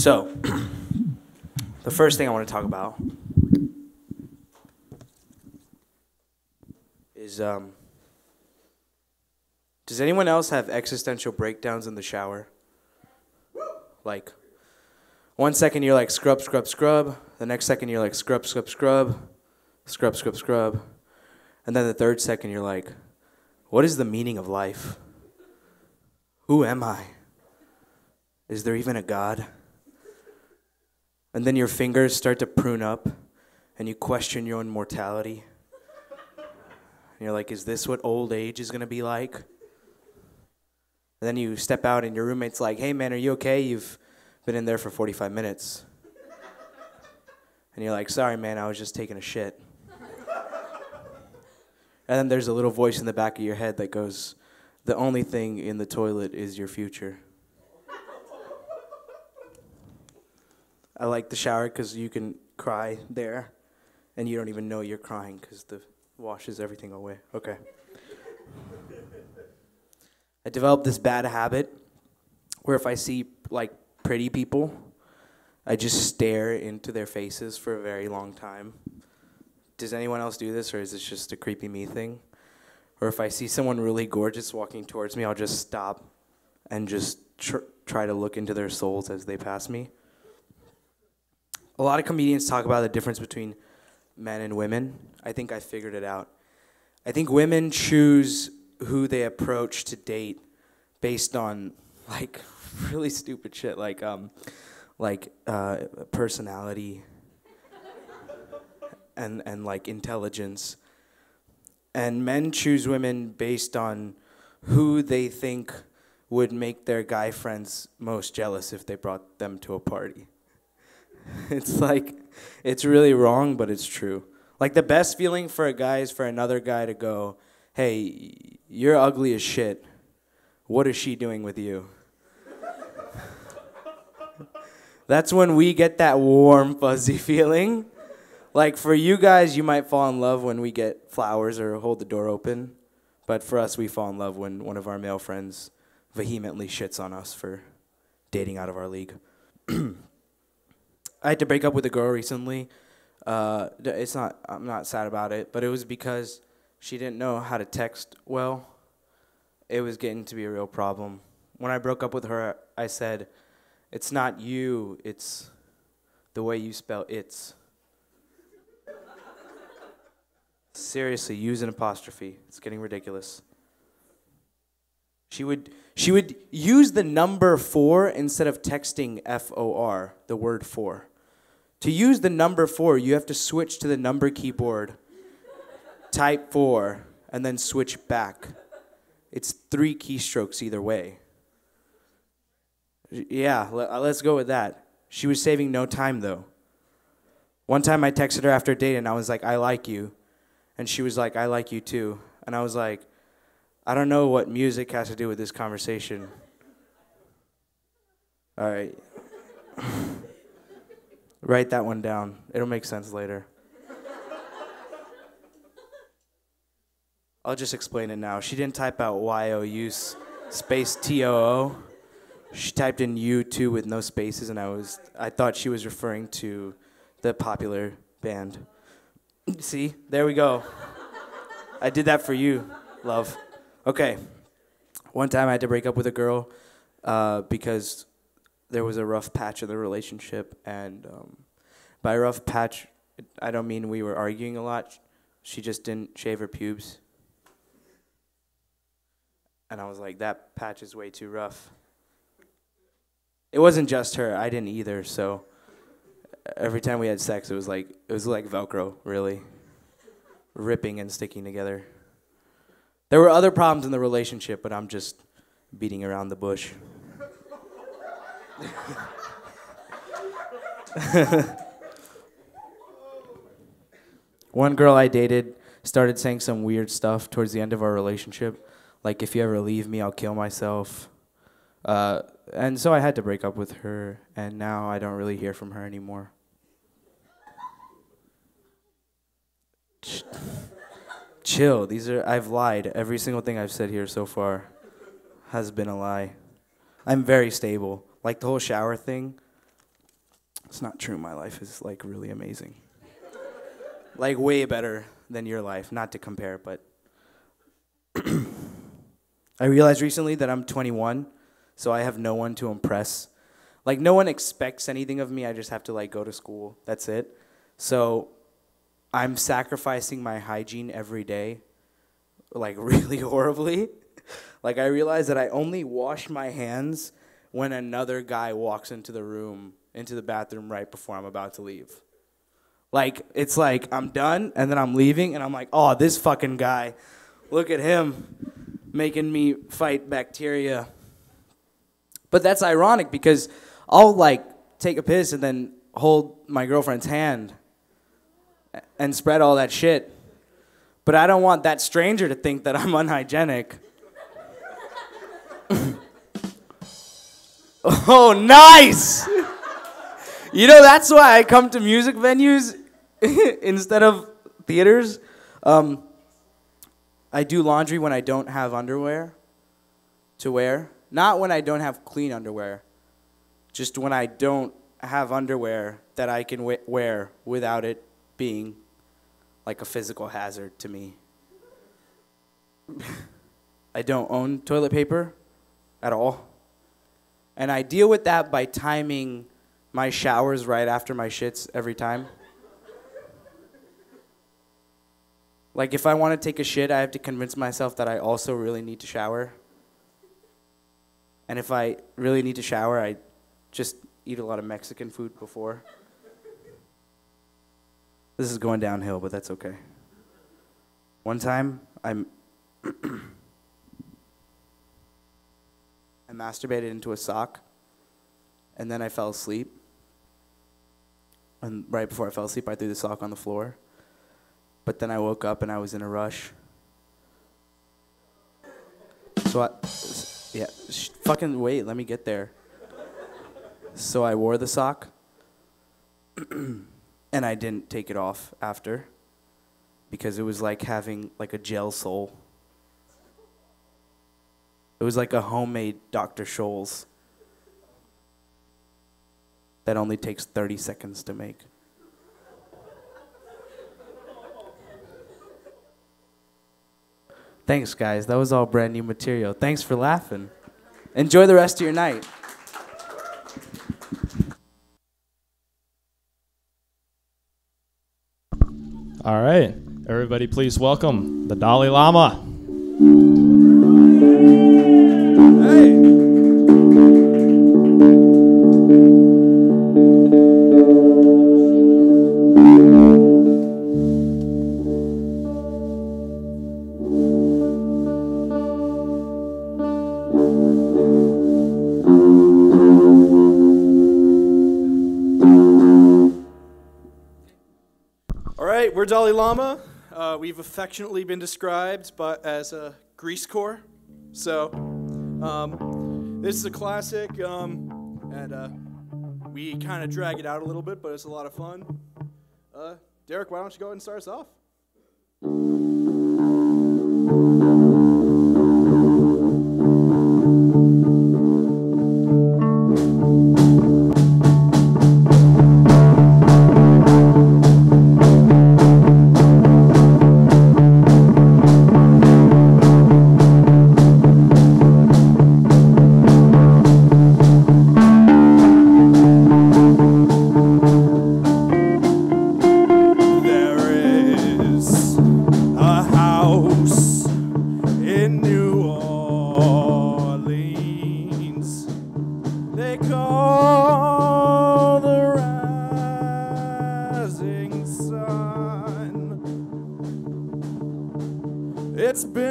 So, the first thing I want to talk about is does anyone else have existential breakdowns in the shower? Like, 1 second you're like scrub, scrub, scrub. The next second you're like scrub, scrub, scrub. Scrub, scrub, scrub. And then the third second you're like, what is the meaning of life? Who am I? Is there even a God? And then your fingers start to prune up and you question your own mortality. And you're like, is this what old age is going to be like? And then you step out and your roommate's like, hey man, are you okay? You've been in there for 45 minutes. And you're like, sorry man, I was just taking a shit. And then there's a little voice in the back of your head that goes, the only thing in the toilet is your future. I like the shower because you can cry there, and you don't even know you're crying because the washes everything away. Okay. I developed this bad habit where if I see like pretty people, I just stare into their faces for a very long time. Does anyone else do this, or is this just a creepy me thing? Or if I see someone really gorgeous walking towards me, I'll just stop and just try to look into their souls as they pass me. A lot of comedians talk about the difference between men and women. I think I figured it out. I think women choose who they approach to date based on like really stupid shit like personality and like intelligence. And men choose women based on who they think would make their guy friends most jealous if they brought them to a party. It's like, it's really wrong, but it's true. Like the best feeling for a guy is for another guy to go, hey, you're ugly as shit. What is she doing with you? That's when we get that warm, fuzzy feeling. Like for you guys, you might fall in love when we get flowers or hold the door open. But for us, we fall in love when one of our male friends vehemently shits on us for dating out of our league. I had to break up with a girl recently. I'm not sad about it, but it was because she didn't know how to text well. It was getting to be a real problem. When I broke up with her, I said, it's not you, it's the way you spell it's. Seriously, use an apostrophe. It's getting ridiculous. She would use the number 4 instead of texting FOR, the word for. To use the number 4, you have to switch to the number keyboard, type 4, and then switch back. It's 3 keystrokes either way. Yeah, let's go with that. She was saving no time, though. One time I texted her after a date, and I was like, I like you. And she was like, I like you too. And I was like, I don't know what music has to do with this conversation. All right. Write that one down. It'll make sense later. I'll just explain it now. She didn't type out Y-O-U space T-O-O. She typed in U2 with no spaces, and I thought she was referring to the popular band. See? There we go. I did that for you, love. Okay. One time I had to break up with a girl because there was a rough patch in the relationship. And by rough patch, I don't mean we were arguing a lot. She just didn't shave her pubes. And I was like, that patch is way too rough. It wasn't just her. I didn't either, so every time we had sex, it was like Velcro, really. Ripping and sticking together. There were other problems in the relationship, but I'm just beating around the bush. One girl I dated started saying some weird stuff towards the end of our relationship. Like, if you ever leave me, I'll kill myself. And so I had to break up with her, and now I don't really hear from her anymore. Chill. I've lied. Every single thing I've said here so far has been a lie. I'm very stable. Like the whole shower thing, It's not true. My life is like really amazing. Like way better than your life. Not to compare, but I realized recently that I'm 21, so I have no one to impress. Like no one expects anything of me. I just have to like go to school. That's it. So I'm sacrificing my hygiene every day, like really horribly. Like I realize that I only wash my hands when another guy walks into the room, into the bathroom right before I'm about to leave. Like, it's like I'm done, and then I'm leaving, and I'm like, oh, this fucking guy, look at him making me fight bacteria. But that's ironic because I'll, like, take a piss and then hold my girlfriend's hand and spread all that shit. But I don't want that stranger to think that I'm unhygienic. Oh, nice! You know, that's why I come to music venues instead of theaters. I do laundry when I don't have underwear to wear. Not when I don't have clean underwear. Just when I don't have underwear that I can wear without it being like a physical hazard to me. I don't own toilet paper at all. And I deal with that by timing my showers right after my shits every time. Like if I want to take a shit, I have to convince myself that I also really need to shower. And if I really need to shower, I just eat a lot of Mexican food before. This is going downhill, but that's okay. One time, I masturbated into a sock, and then I fell asleep. And right before I fell asleep, I threw the sock on the floor. But then I woke up and I was in a rush. So fucking wait, let me get there. So I wore the sock, and I didn't take it off after, because it was like having like a gel sole. It was like a homemade Dr. Scholl's that only takes 30 seconds to make. Thanks, guys. That was all brand new material. Thanks for laughing. Enjoy the rest of your night. All right. Everybody, please welcome the Dalai Lama. Hey. We're Dalai Lama. We've affectionately been described as a Grease Corps. So this is a classic, and we kind of drag it out a little bit, but it's a lot of fun. Derek, why don't you go ahead and start us off? It's been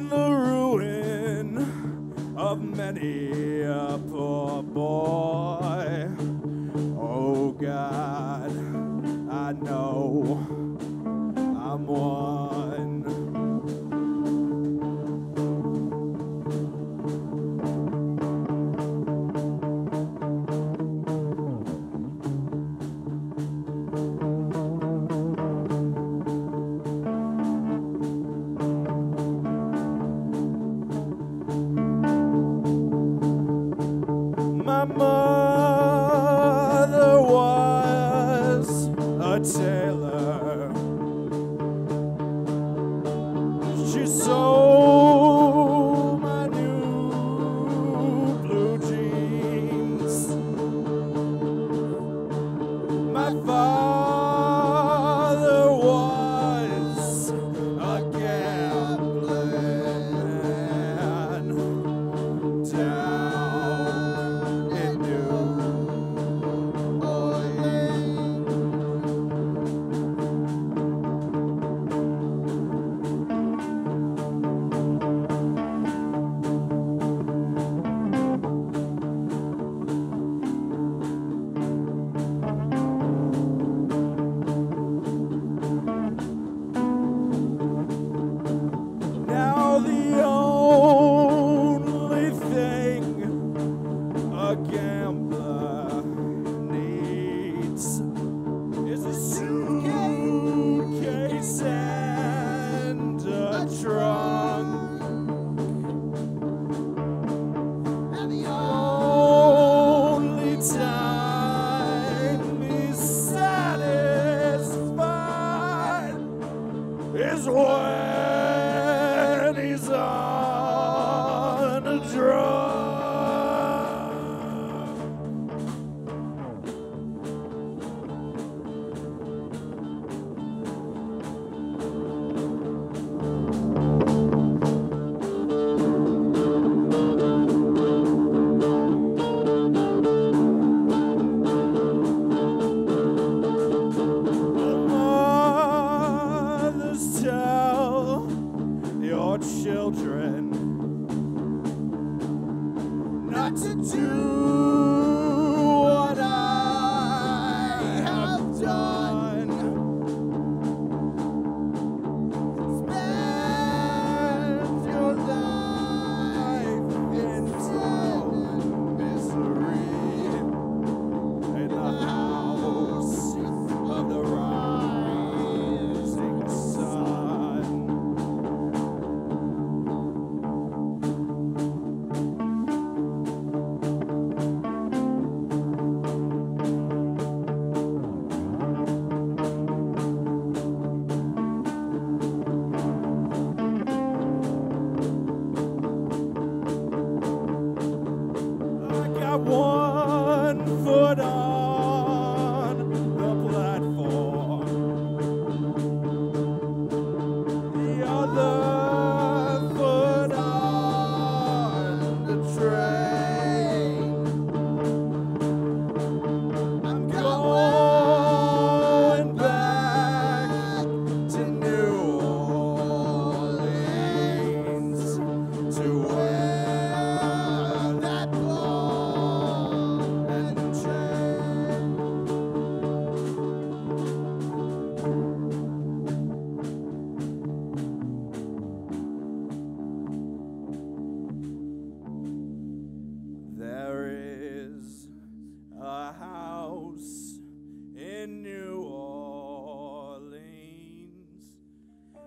the ruin of many a poor boy. Oh God, I know I'm one. My a tailor. She sold my new blue jeans. My father was a gambling man down in New Now the only thing a gambler needs is a suitcase and a trunk. And the only time he's satisfied is when he's on a drug. Mothers, tell your children not to do what I have done. Spend your life in misery in the house of the rising sun. I got one foot on the platform, the other foot on the train. I'm going back to New Orleans to wear that ball and chain. There is a house in New Orleans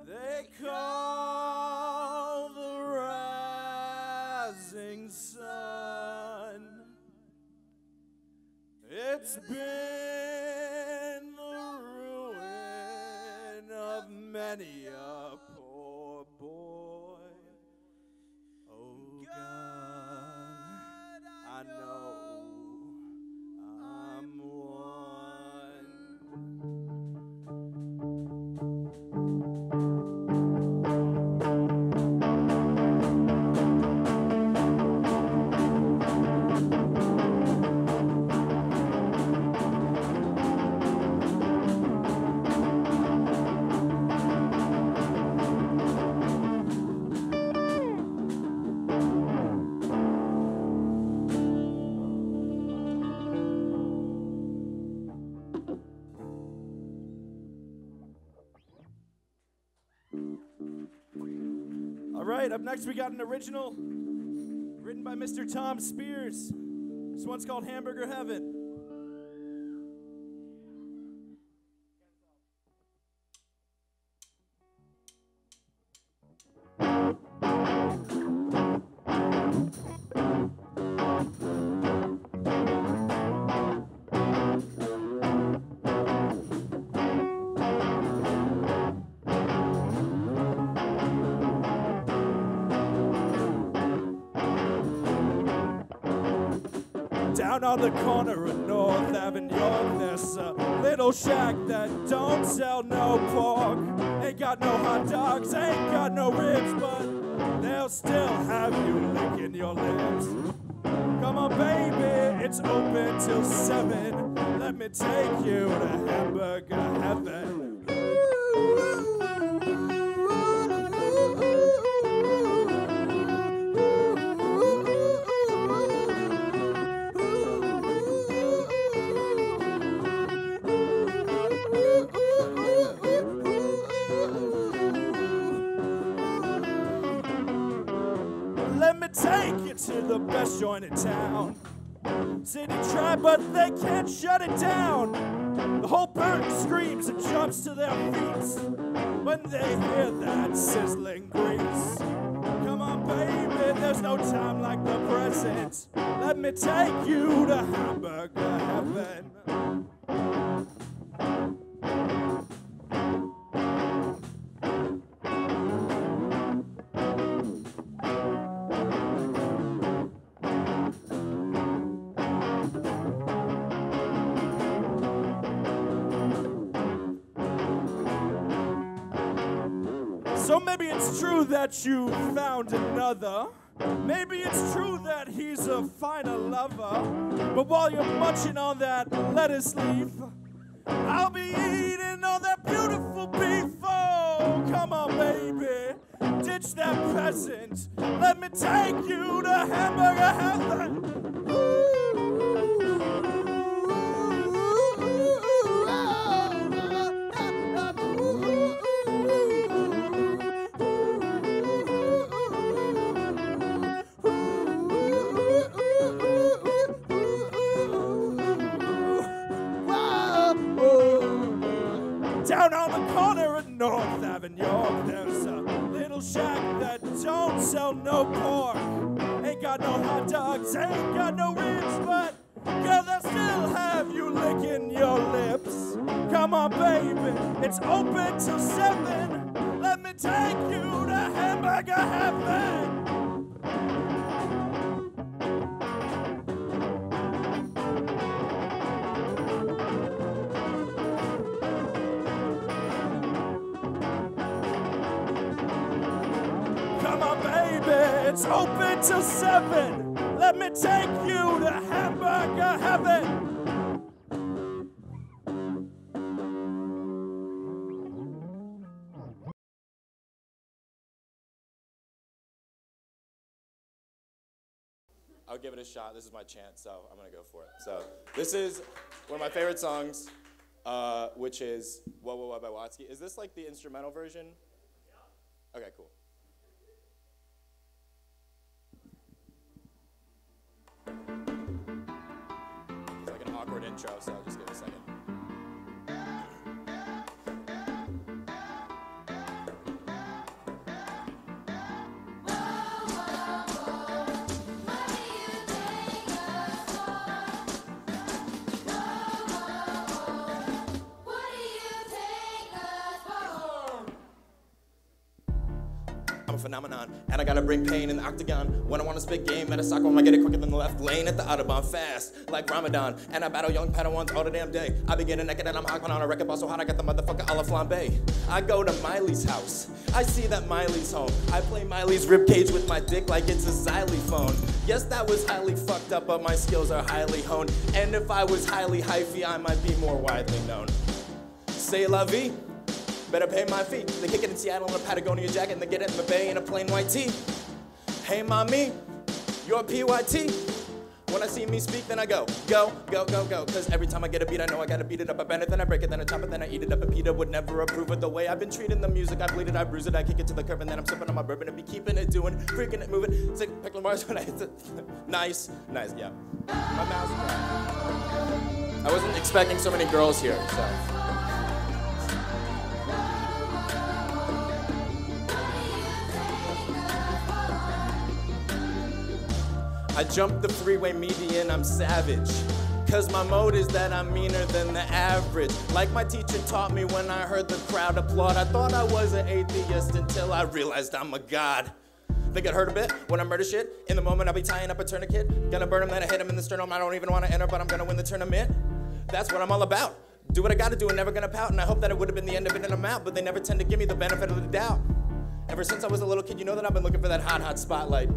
they call the Rising Sun. It's been the ruin of many a poor boy. Oh God, I know I'm one. All right, up next we got an original written by Mr. Tom Spears. This one's called Hamburger Heaven. Down on the corner of North Avenue, there's a little shack that don't sell no pork. Ain't got no hot dogs, ain't got no ribs, but they'll still have you licking your lips. Come on, baby, it's open till 7. Let me take you to hamburger heaven. Let me take you to the best joint in town. City try, but they can't shut it down. The whole burg screams and jumps to their feet when they hear that sizzling grease. Come on, baby, there's no time like the present. Let me take you to hamburger heaven. So maybe it's true that you found another. Maybe it's true that he's a finer lover. But while you're munching on that lettuce leaf, I'll be eating all that beautiful beef. Oh, come on, baby, ditch that peasant. Let me take you to hamburger heaven. Down on the corner of North Avenue, there's a little shack that don't sell no pork. Ain't got no hot dogs, ain't got no ribs, but girl, they'll still have you licking your lips. Come on, baby, it's open till 7. Let me take you to hamburger heaven. Come on, baby, it's open till 7. Let me take you to hamburger heaven. I'll give it a shot. This is my chance, so I'm gonna go for it. So this is one of my favorite songs, which is Whoa Whoa Whoa by Watsky. Is this like the instrumental version? Yeah. Okay, cool. It's like an awkward intro, so I'll just give it a second. Phenomenon, and I gotta bring pain in the octagon. When I want to spit game at a soccer, I get it quicker than the left lane at the Autobahn, fast like Ramadan. And I battle young Padawans all the damn day. I be getting naked and I'm hopping on a record ball so hot I got the motherfucker a la flambe. I go to Miley's house, I see that Miley's home. I play Miley's ribcage with my dick like it's a xylophone. Yes, that was highly fucked up, but my skills are highly honed. And if I was highly hyphy, I might be more widely known. C'est la vie. Better pay my fee. They kick it in Seattle in a Patagonia jacket and they get it in the Bay in a plain white tee. Hey, mommy, you're a PYT. When I see me speak, then I go, go, go, go, go. Cause every time I get a beat, I know I gotta beat it up. I bend it, then I break it, then I chop it, then I eat it up. And Peter would never approve of the way I've been treating the music. I bleed it, I bruise it, I kick it to the curb, and then I'm sipping on my bourbon and be keeping it, doing, freaking it, moving. It's like Pickle Mars when I hit it. Nice, nice, yeah. My mouth's dry. I wasn't expecting so many girls here, so. I jumped the freeway median, I'm savage. Cause my mode is that I'm meaner than the average. Like my teacher taught me when I heard the crowd applaud. I thought I was an atheist until I realized I'm a god. They get hurt a bit when I murder shit. In the moment, I'll be tying up a tourniquet. Gonna burn him, then I hit him in the sternum. I don't even want to enter, but I'm gonna win the tournament. That's what I'm all about. Do what I gotta do and never gonna pout. And I hope that it would have been the end of it and I'm out. But they never tend to give me the benefit of the doubt. Ever since I was a little kid, you know that I've been looking for that hot spotlight.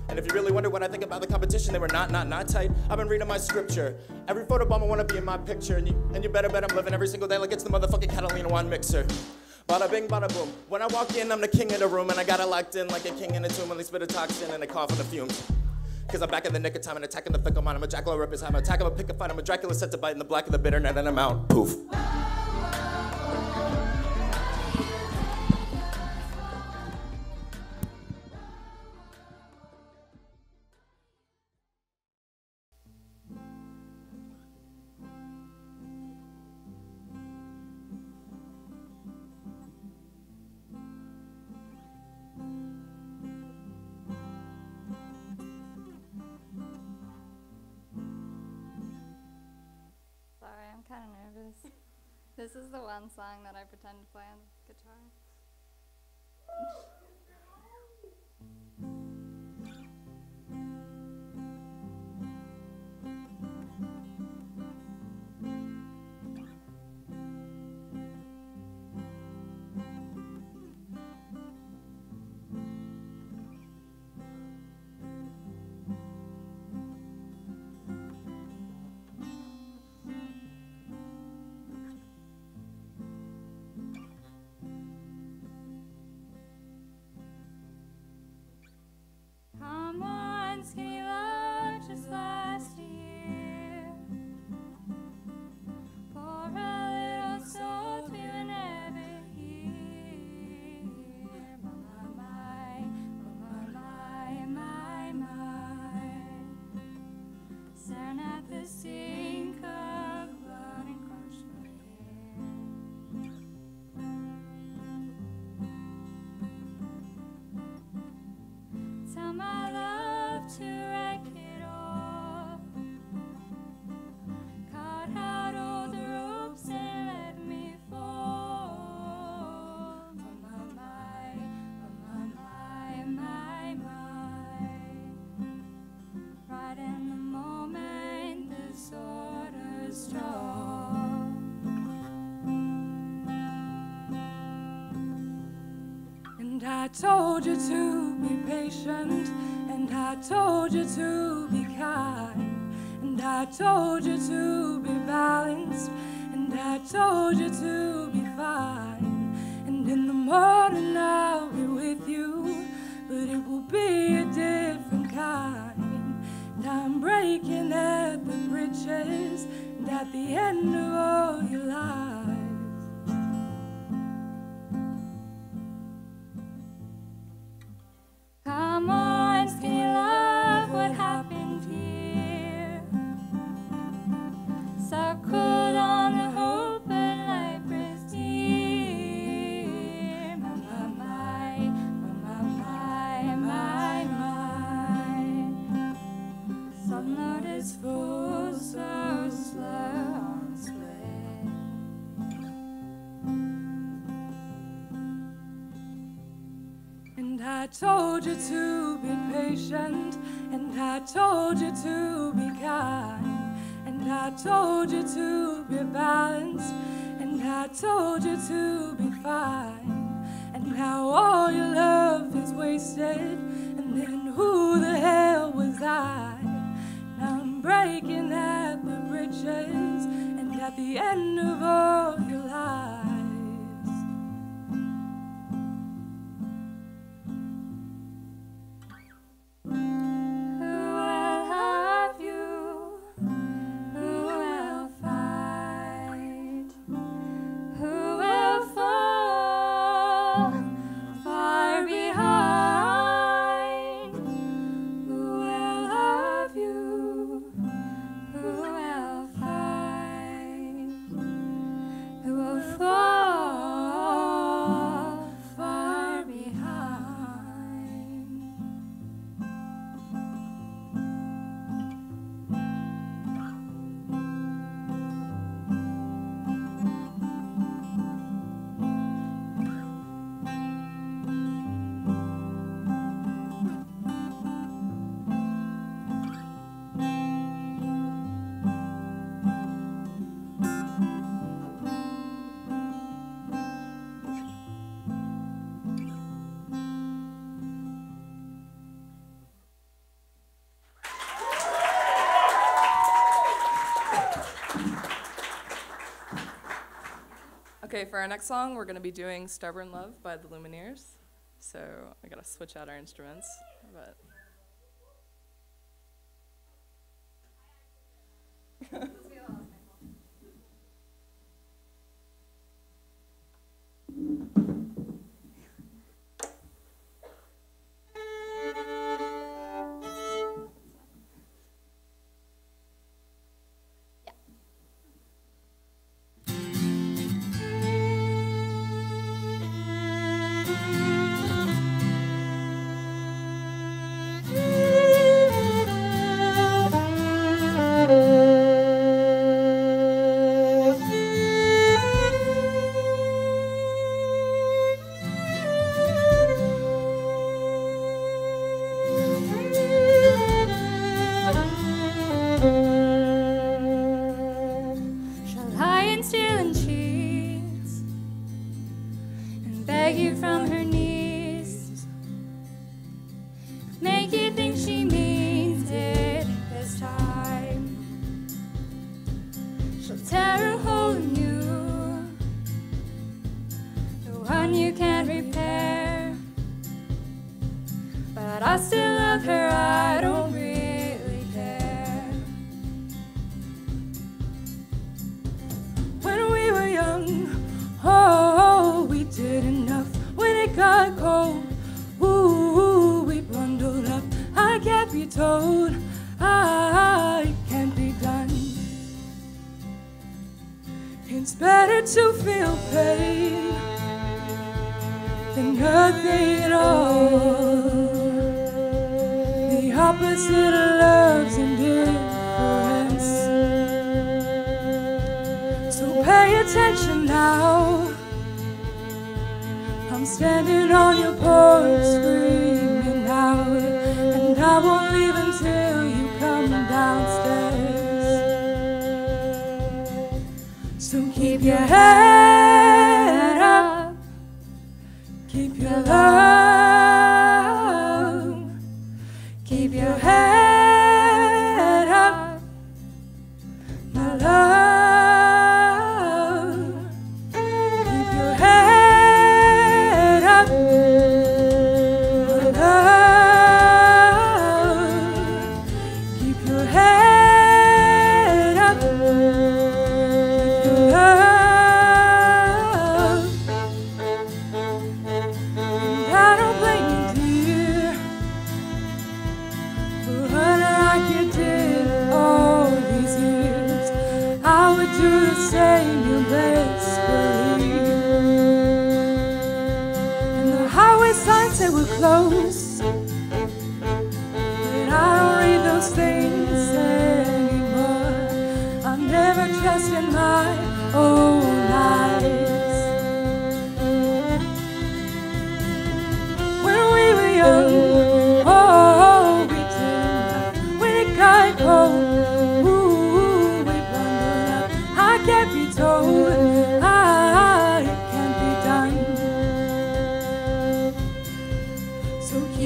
And if you really wonder what I think about the competition, they were not tight. I've been reading my scripture. Every photobomb I wanna be in my picture. And you better bet I'm living every single day like it's the motherfucking Catalina wine mixer. Bada bing, bada boom. When I walk in, I'm the king of the room. And I got it locked in like a king in a tomb. When they spit a toxin and they cough on the fumes. Cause I'm back in the nick of time and attacking the fickle mind. I'm a jackal, rip his ham. I'm attack him, a pick a fight. I'm a Dracula set to bite in the black of the bitter night and I'm out. Poof. Sorry, I'm kind of nervous. This is the one song that I pretend to play on guitar. Come on, skinny love, just last year. Pour a little salt, we were never here. My. Staring at the sink of blood and crushed my hair. Tell my love to wreck it all. Cut out all the ropes and let me fall. My. Right in the moment, the sword is drawn. And I told you to be patient, and I told you to be kind, and I told you to be balanced, and I told you to be fine. And in the morning I'll be with you, but it will be a different kind. And I'm breaking at the bridges, and at the end of all your lies. Come on, skinny love, what happened here? Circled on the hope and light breathes dear. My. Some load is full, so slow on split. And I told you to be patient, and I told you to be kind, and I told you to be balanced, and I told you to be fine. And now all your love is wasted, and then who the hell was I? Now I'm breaking at the bridges, and at the end of all your lives. Who will have you? Who will fight? Who will fall far behind? Who will have you? Who will fight? Okay, for our next song, we're going to be doing Stubborn Love by the Lumineers. So I got to switch out our instruments. But She'll lie and steal and cheat and beg you from her knees, make you think she means it this time. She'll tear a hole in you, the one you can't repair. But I still love her, I don't really care. when we were young, oh, we did enough. When it got cold, ooh, we bundled up. I can't be told, it can't be done. It's better to feel pain than nothing at all. The opposite of love's indifference. So pay attention now. I'm standing on your porch screaming out, and I won't leave until you come downstairs. So keep your head up, keep your love, keep your head up, my love. Keep your head up, my love. Keep your head up, keep your love. And I don't blame you, dear, for running like you did all these years. I would do the same, you best believe. And the highway signs say we're close, but I don't read those things anymore. I'm never trusting my own eyes. When we were young, oh, we did enough. When it got cold, ooh, we bundled up. I can't be told, it can't be done. So keep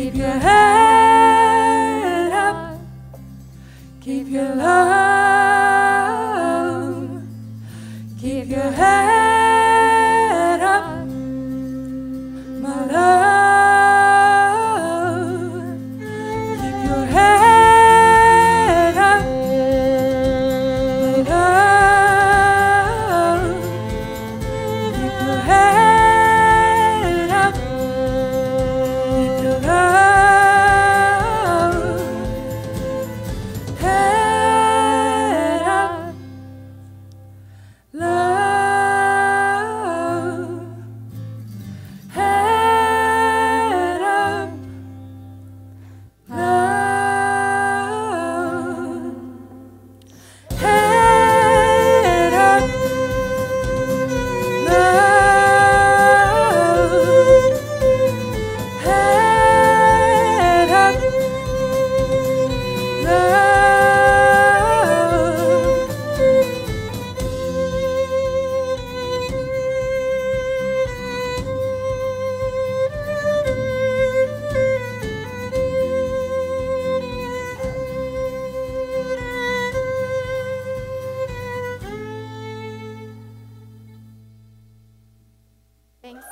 Thanks.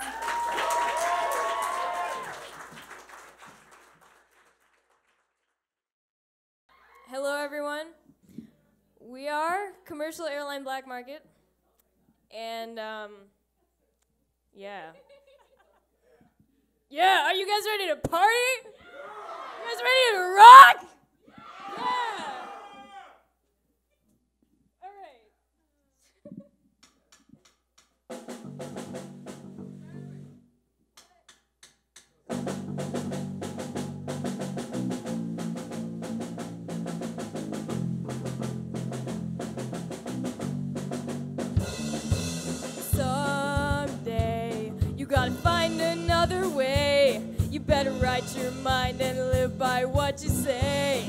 Hello, everyone. We are Commercial Airline Black Market, and yeah. Yeah, are you guys ready to party? You guys ready to rock? Yeah. All right. Someday you gotta find another way. You better write your mind and live by what you say.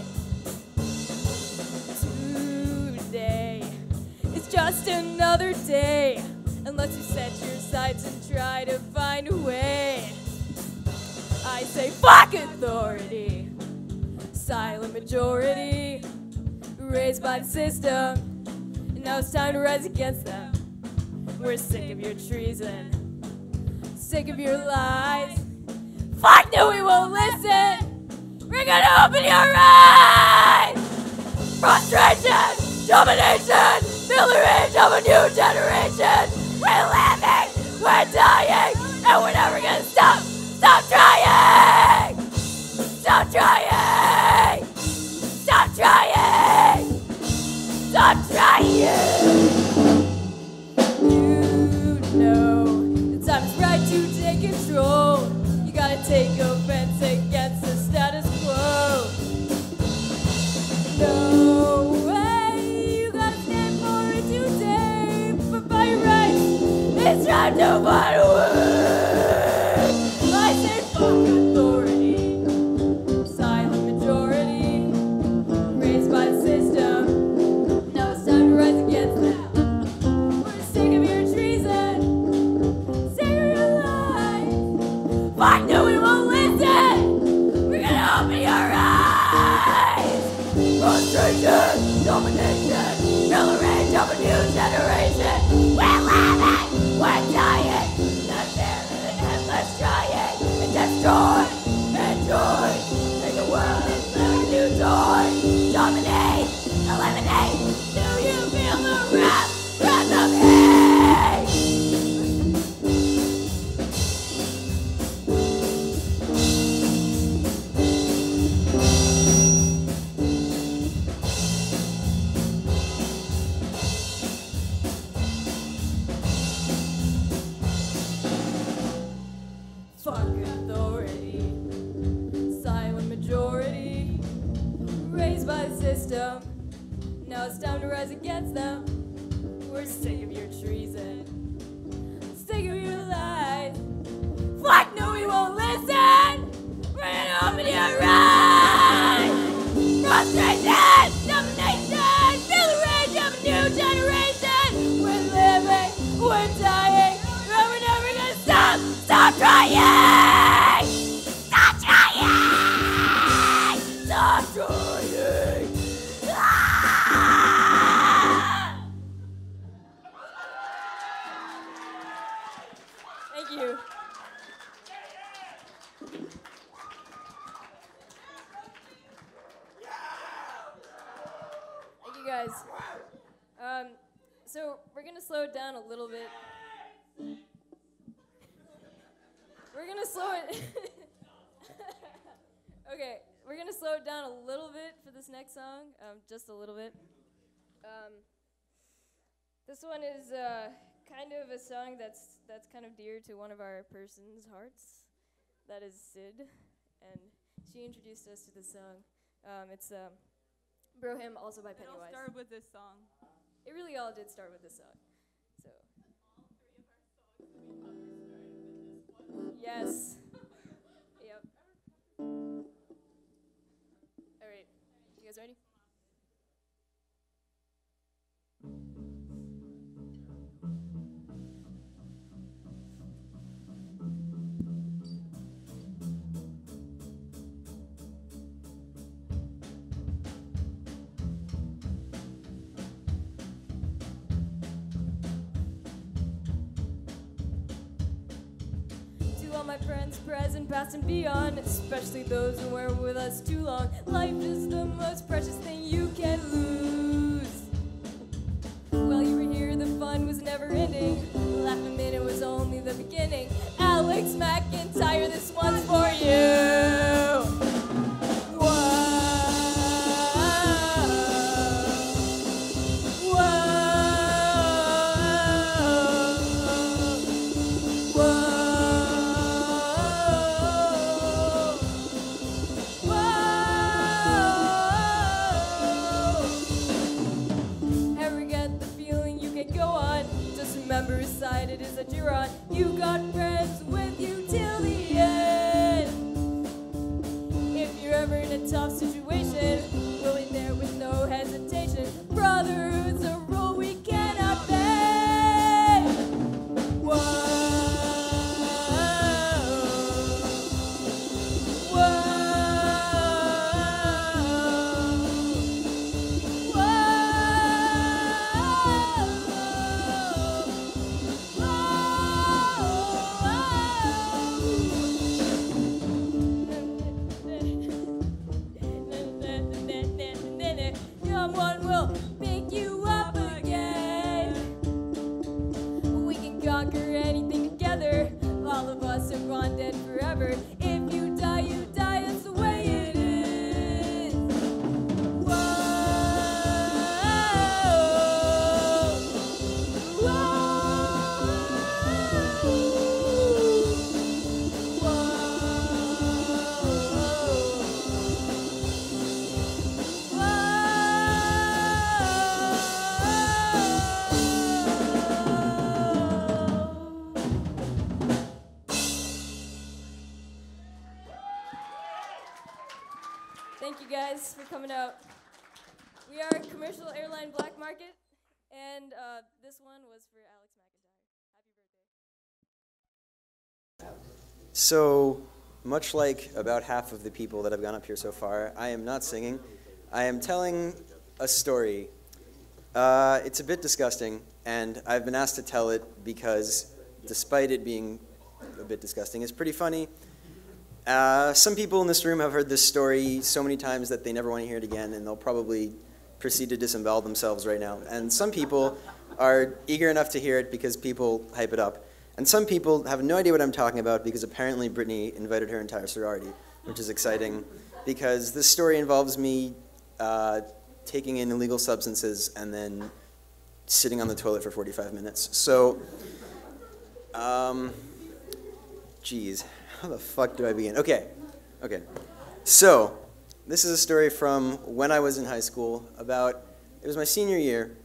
Today is just another day, unless you set your sights and try to find a way. I say fuck authority, silent majority, raised by the system, and now it's time to rise against them. We're sick of your treason, sick of your lies. Fuck no, we won't listen. We're gonna open your eyes. Frustration, domination, feel the rage of a new generation. We're living, we're dying, and we're never gonna stop. Stop trying. Stop trying. Stop trying. Stop trying. You know the time is right to take control. You gotta take offense against the status quo. No way, you gotta stand for it today. But by your rights, it's time to find a way. I say fuck authority, silent majority, raised by the system. Now it's time to rise against them. We're sick of your treason, sick of your lies. Fuck no, we won't listen. We're gonna open your eyes. Frustration, domination, feel the rage of a new generation. We're living, we're dying, nothing and endless trying. And destroy, enjoy, make the world a new toy. Dominate, eliminate, do you feel the wrath of hate? Fuck authority, silent majority, raised by the system. Now it's time to rise against them. We're sick of your treason, sick of your lies. Fuck no, we won't listen. We're gonna open your eyes. Frustration, domination, feel the rage of a new generation. We're living, we're dying, and we're never gonna stop. Stop trying! Stop trying! Stop trying! Ah! Thank you. Thank you guys. So we're gonna slow it down a little bit. We're gonna slow it. Okay, we're gonna slow it down a little bit for this next song, just a little bit. This one is kind of a song that's kind of dear to one of our person's hearts. That is Sid, and she introduced us to this song. It's Bro Him, also by Pennywise. It all started with this song. It really all did start with this song. So. Yes. Yep. All right. You guys ready? all my friends, present, past, and beyond, especially those who weren't with us too long. Life is the most precious thing you can lose. While you were here, the fun was never ending. Laugh a minute was only the beginning. Alex McIntyre, this one's for you. Remember, side it is that you're on. You got friends with you till the end. If you're ever in a tough situation, we'll be there with no hesitation. Brotherhood's a rule we cannot bend. Whoa. Someone will pick you up again. We can conquer anything together. All of us are bonded forever. If you die, you die. It's the way it is. Whoa. Thank you guys for coming out. We are Commercial Airline Black Market, and this one was for Alex McIntyre. Happy birthday. So, much like about half of the people that have gone up here so far, I am not singing. I am telling a story. It's a bit disgusting, and I've been asked to tell it because, despite it being a bit disgusting, it's pretty funny. Some people in this room have heard this story so many times that they never want to hear it again, and they'll probably proceed to disembowel themselves right now. And some people are eager enough to hear it because people hype it up. And some people have no idea what I'm talking about because apparently Brittany invited her entire sorority, which is exciting because this story involves me taking in illegal substances and then sitting on the toilet for 45 minutes. So, geez. How the fuck do I begin? Okay. So, this is a story from when I was in high school, it was my senior year,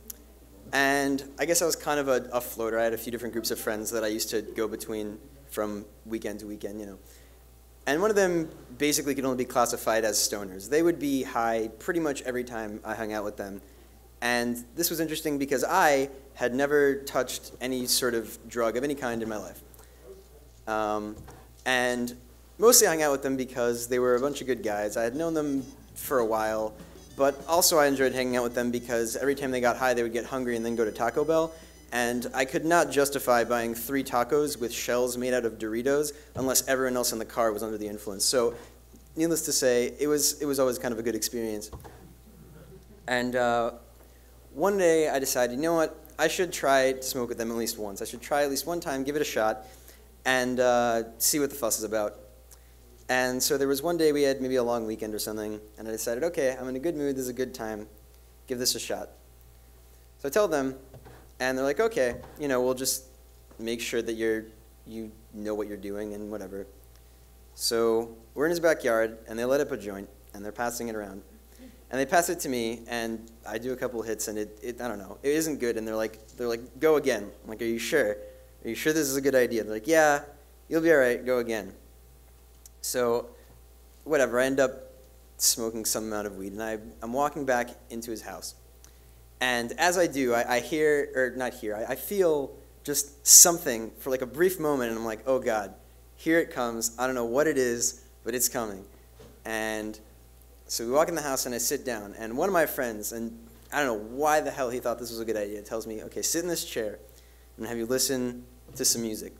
and I guess I was kind of a floater. I had a few different groups of friends that I used to go between from weekend to weekend, you know. And one of them basically could only be classified as stoners. They would be high pretty much every time I hung out with them. And this was interesting because I had never touched any sort of drug of any kind in my life. And mostly I hung out with them because they were a bunch of good guys. I had known them for a while, but also I enjoyed hanging out with them because every time they got high, they would get hungry and then go to Taco Bell. And I could not justify buying 3 tacos with shells made out of Doritos unless everyone else in the car was under the influence. So, needless to say, it was always kind of a good experience. And one day I decided, you know what, I should try to smoke with them at least once. I should try at least one time, give it a shot, and see what the fuss is about. And so there was one day we had maybe a long weekend or something, and I decided, okay, I'm in a good mood, this is a good time, give this a shot. So I tell them, and they're like, okay, you know, we'll just make sure that you know what you're doing and whatever. So we're in his backyard, and they light up a joint, and they're passing it around. And they pass it to me, and I do a couple hits, and it I don't know, it isn't good, and they're like, go again. I'm like, are you sure? Are you sure this is a good idea? They're like, yeah, you'll be all right, go again. So, whatever, I end up smoking some amount of weed, and I'm walking back into his house. And as I do, I hear, or not hear, I feel just something for like a brief moment, and I'm like, oh God, here it comes. I don't know what it is, but it's coming. And so we walk in the house, and I sit down, and one of my friends, and I don't know why the hell he thought this was a good idea, tells me, okay, sit in this chair, and have you listen to some music.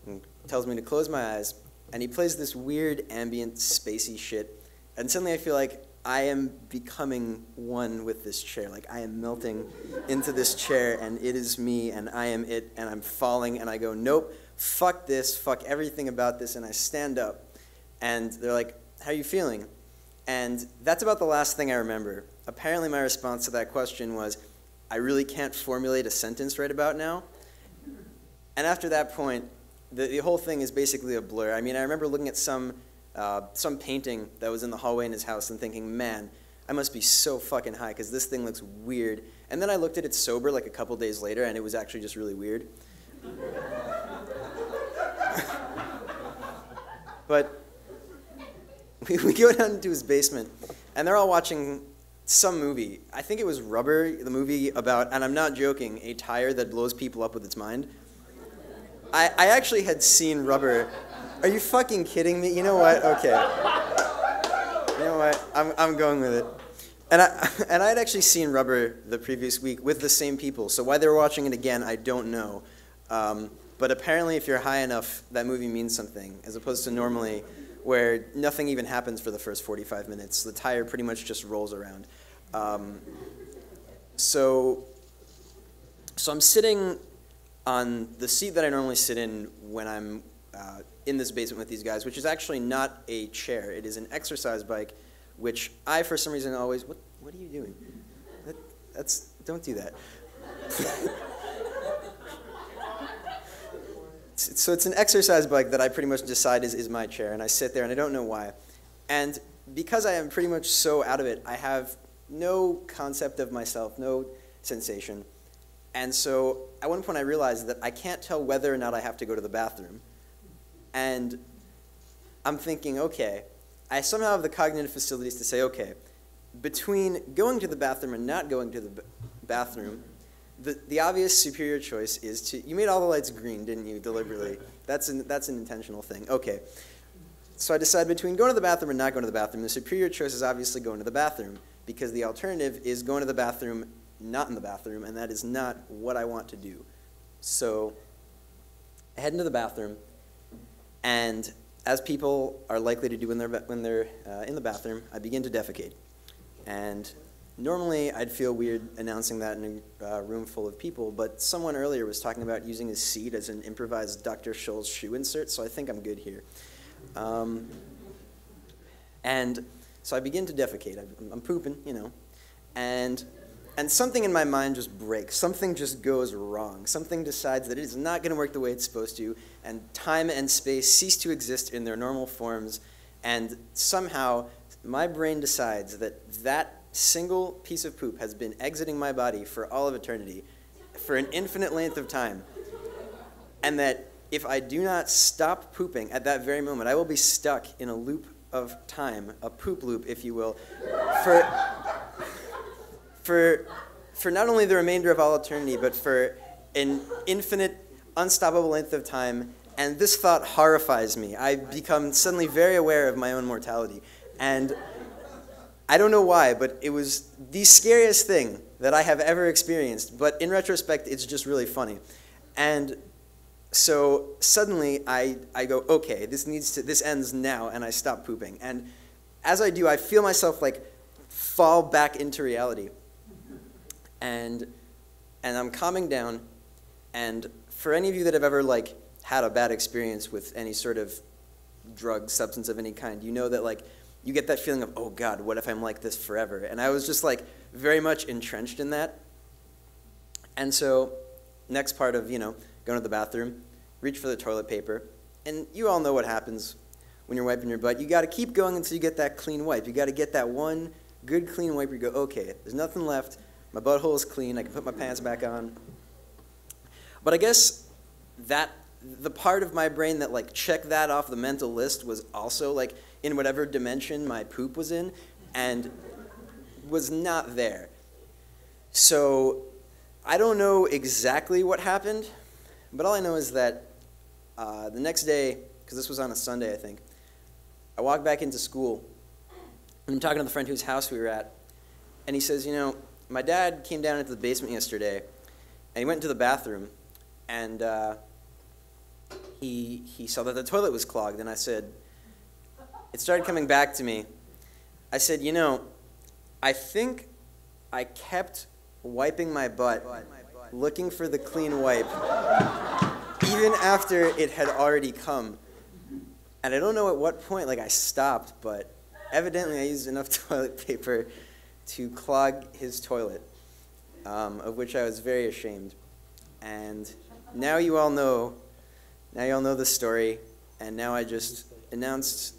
and tells me to close my eyes, and he plays this weird ambient spacey shit, and suddenly I feel like I am becoming one with this chair. Like I am melting into this chair, and it is me, and I am it, and I'm falling, and I go, nope, fuck this, fuck everything about this, and I stand up, and they're like, how are you feeling? And that's about the last thing I remember. Apparently my response to that question was, I really can't formulate a sentence right about now. And after that point, the whole thing is basically a blur. I mean, I remember looking at some painting that was in the hallway in his house and thinking, man, I must be so fucking high because this thing looks weird. And then I looked at it sober like a couple days later, and it was actually just really weird. But we go down into his basement, and they're all watching some movie. I think it was Rubber, the movie about, and I'm not joking, a tire that blows people up with its mind. I actually had seen Rubber. Are you fucking kidding me? You know what? Okay. You know what? I'm going with it. And I had actually seen Rubber the previous week with the same people. So why they were watching it again, I don't know. But apparently, if you're high enough, that movie means something, as opposed to normally, where nothing even happens for the first 45 minutes. The tire pretty much just rolls around. So I'm sitting on the seat that I normally sit in when I'm in this basement with these guys, which is actually not a chair. It is an exercise bike, which I, for some reason, always... What are you doing? Don't do that. So it's an exercise bike that I pretty much decide is my chair, and I sit there, and I don't know why. And because I am pretty much so out of it, I have no concept of myself, no sensation. And so at one point I realized that I can't tell whether or not I have to go to the bathroom. And I'm thinking, okay, I somehow have the cognitive facilities to say, okay, between going to the bathroom and not going to the bathroom, the obvious superior choice is to, you made all the lights green, didn't you, deliberately? That's an intentional thing. Okay. So I decide between going to the bathroom and not going to the bathroom. The superior choice is obviously going to the bathroom, because the alternative is going to the bathroom not in the bathroom, and that is not what I want to do. So I head into the bathroom, and as people are likely to do when they're in the bathroom, I begin to defecate. And normally I'd feel weird announcing that in a room full of people, but someone earlier was talking about using his seat as an improvised Dr. Scholl's shoe insert, so I think I'm good here. And so I begin to defecate. I'm pooping, you know, and something in my mind just breaks. Something just goes wrong. Something decides that it is not going to work the way it's supposed to, and time and space cease to exist in their normal forms, and somehow my brain decides that that single piece of poop has been exiting my body for all of eternity, for an infinite length of time, and that if I do not stop pooping at that very moment, I will be stuck in a loop of time, a poop loop, if you will, for not only the remainder of all eternity, but for an infinite, unstoppable length of time. And this thought horrifies me. I become suddenly very aware of my own mortality. And I don't know why, but it was the scariest thing that I have ever experienced. But in retrospect, it's just really funny. And so suddenly I go, okay, this ends now, and I stop pooping. And as I do, I feel myself like fall back into reality. And I'm calming down, and for any of you that have ever like had a bad experience with any sort of drug, substance of any kind, you know that like you get that feeling of, oh God, what if I'm like this forever? And I was just like very much entrenched in that. And so next part of, you know, going to the bathroom, reach for the toilet paper, and you all know what happens when you're wiping your butt. You got to keep going until you get that clean wipe. You got to get that one good clean wipe where you go, okay, there's nothing left. My butthole is clean. I can put my pants back on. But I guess that the part of my brain that like checked that off the mental list was also like in whatever dimension my poop was in, and was not there. So I don't know exactly what happened, but all I know is that the next day, because this was on a Sunday, I think, I walked back into school, and I'm talking to the friend whose house we were at, and he says, you know, my dad came down into the basement yesterday, and he went into the bathroom, and he saw that the toilet was clogged, and I said, it started coming back to me. I said, you know, I think I kept wiping my butt, looking for the clean wipe, even after it had already come. And I don't know at what point, like, I stopped, but evidently I used enough toilet paper to clog his toilet, of which I was very ashamed. And now you all know the story, and now I just announced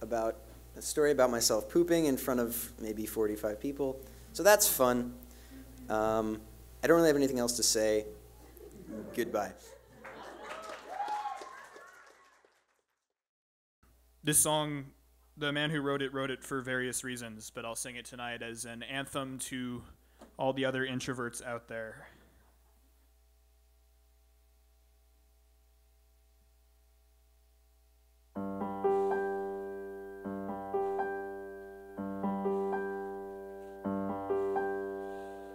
about a story about myself pooping in front of maybe 45 people. So that's fun. I don't really have anything else to say. Goodbye. This song, the man who wrote it for various reasons, but I'll sing it tonight as an anthem to all the other introverts out there.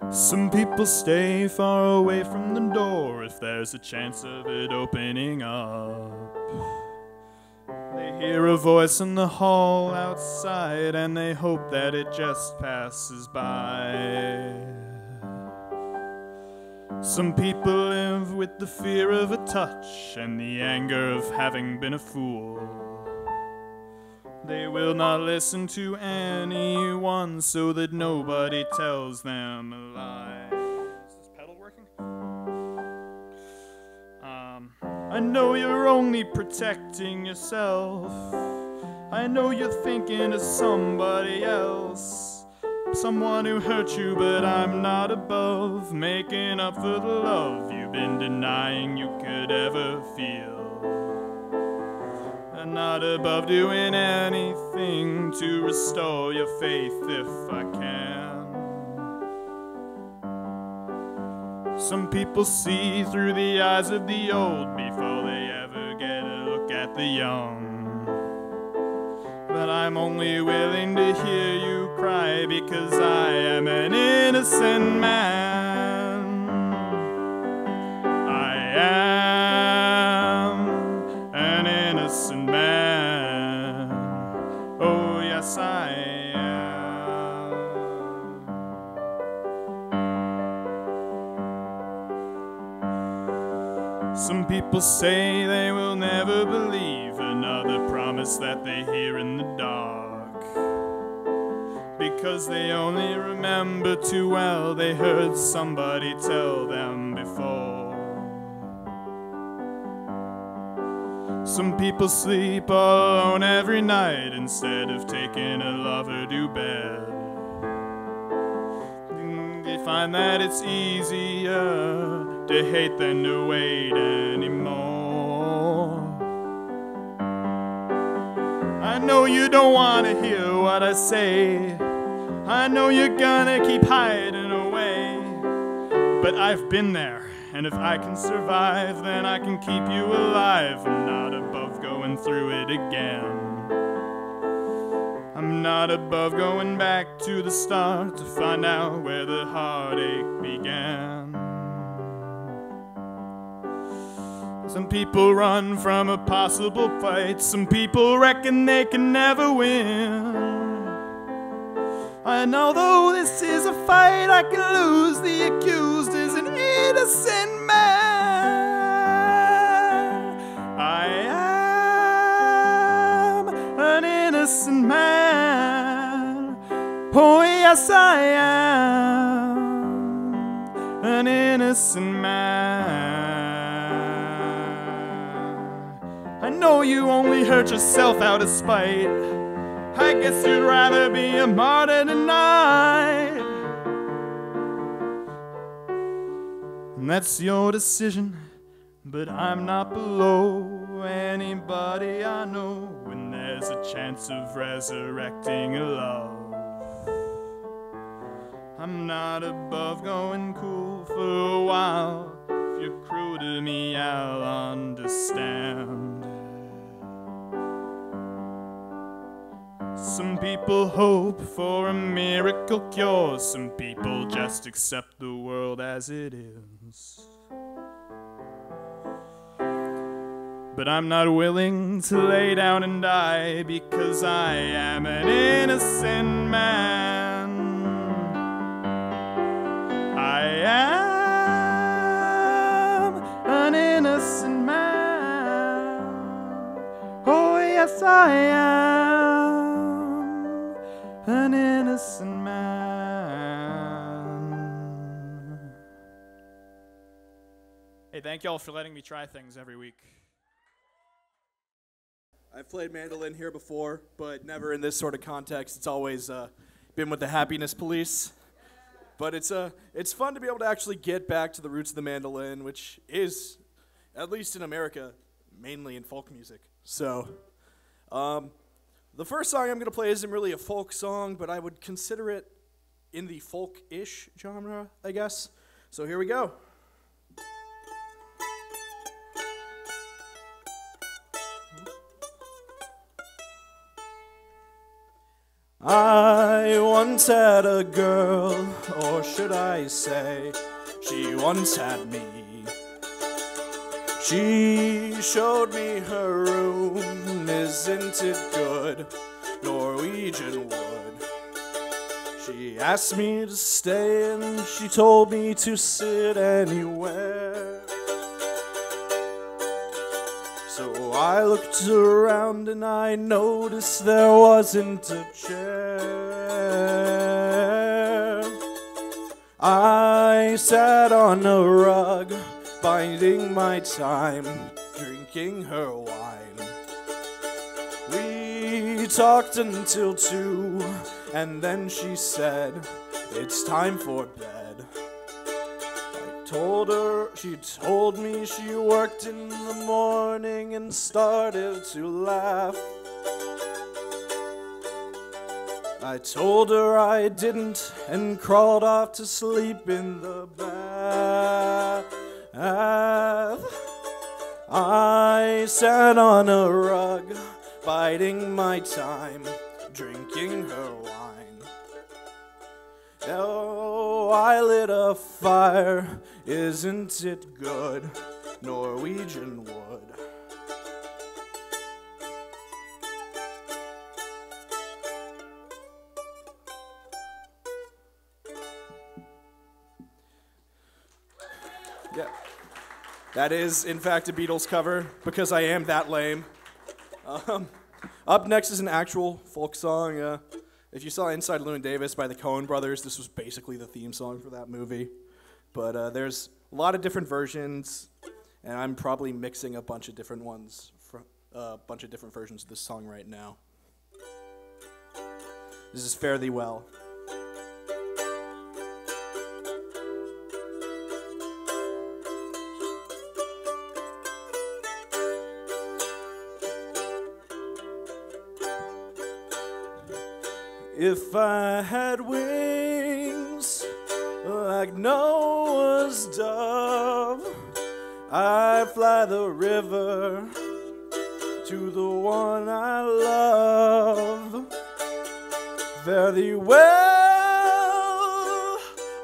Some people stay far away from the door if there's a chance of it opening up. They hear a voice in the hall outside and they hope that it just passes by. Some people live with the fear of a touch and the anger of having been a fool. They will not listen to anyone so that nobody tells them a lie. Is this pedal working? I know you're only protecting yourself. I know you're thinking of somebody else, someone who hurt you, but I'm not above making up for the love you've been denying you could ever feel. I'm not above doing anything to restore your faith if I can. Some people see through the eyes of the old before they ever get a look at the young. But I'm only willing to hear you cry because I am an innocent man. I am an innocent man. Oh, yes, I am. Some people say they will never believe another promise that they hear in the dark, because they only remember too well they heard somebody tell them before. Some people sleep all alone every night instead of taking a lover to bed. They find that it's easier to hate than to wait anymore. I know you don't want to hear what I say. I know you're gonna keep hiding away. But I've been there, and if I can survive, then I can keep you alive. I'm not above going through it again. I'm not above going back to the start to find out where the heartache began. Some people run from a possible fight. Some people reckon they can never win. And although this is a fight I can lose, the accused is an innocent man. I am an innocent man. Oh yes, I am an innocent man. I know you only hurt yourself out of spite. I guess you'd rather be a martyr tonight. And that's your decision, but I'm not below anybody I know when there's a chance of resurrecting a love. I'm not above going cool for a while. If you're cruel to me, I'll understand. Some people hope for a miracle cure. Some people just accept the world as it is. But I'm not willing to lay down and die because I am an innocent man. I am an innocent man. Oh, yes, I am an innocent man. Hey, thank y'all for letting me try things every week. I've played mandolin here before, but never in this sort of context. It's always been with the Happiness Police. But it's fun to be able to actually get back to the roots of the mandolin, which is, at least in America, mainly in folk music. So, the first song I'm going to play isn't really a folk song, but I would consider it in the folk-ish genre, I guess. So here we go. I once had a girl, or should I say, she once had me. She showed me her room, isn't it good, Norwegian wood. She asked me to stay and she told me to sit anywhere. So I looked around and I noticed there wasn't a chair. I sat on a rug, biding my time, drinking her wine. We talked until 2, and then she said, it's time for bed. She told me she worked in the morning and started to laugh. I told her I didn't and crawled off to sleep in the bath. I sat on a rug, biding my time, drinking her wine. Oh, I lit a fire, isn't it good, Norwegian wood. Yeah, that is in fact a Beatles cover, because I am that lame. Up next is an actual folk song. If you saw Inside Llewyn Davis by the Coen brothers, this was basically the theme song for that movie. But there's a lot of different versions, and I'm probably mixing a bunch of different ones, a bunch of different versions of this song right now. This is Fare Thee Well. If I had wings like Noah's dove, I'd fly the river to the one I love. Fare thee well,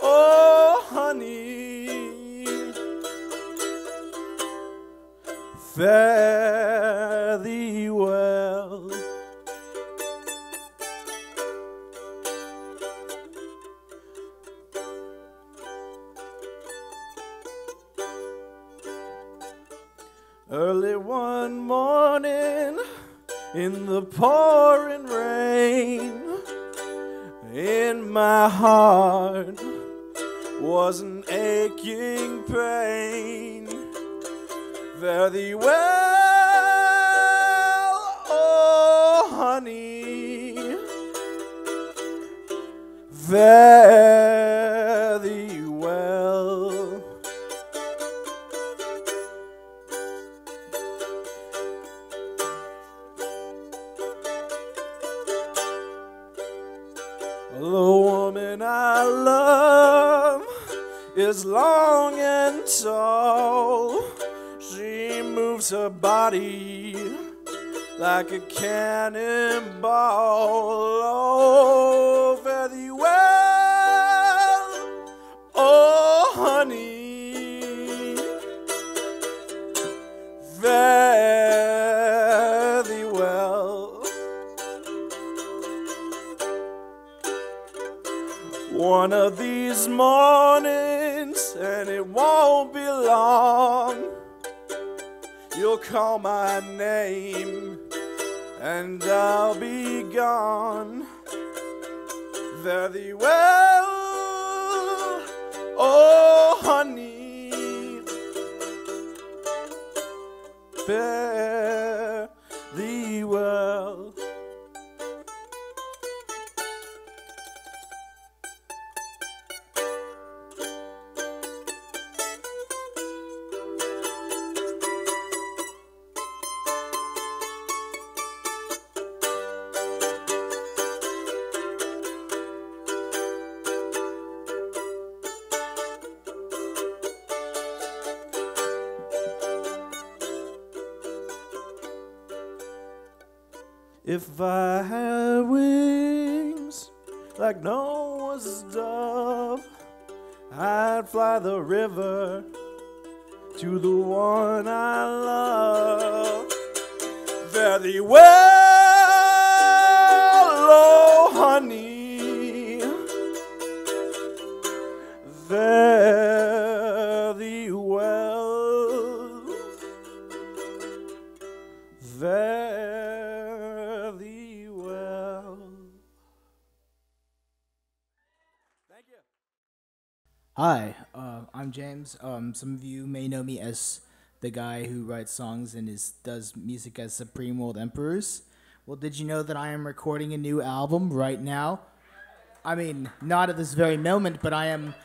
oh honey, fare thee well. Early one morning, in the pouring rain, in my heart was an aching pain. Fare thee well, oh honey, fare thee well. The woman I love is long and tall. She moves her body like a cannonball. Oh, fare thee well, oh honey, fare One of these mornings, and it won't be long, you'll call my name, and I'll be gone. Fare thee well, oh honey, fare thee well. If I had wings like Noah's dove, I'd fly the river to the one I love. Fare thee well, oh honey, fare thee well, fare thee well. Thank you. Hi, I'm James. Some of you may know me as the guy who writes songs and does music as Supreme World Emperors. Well, did you know that I am recording a new album right now? I mean, not at this very moment, but I am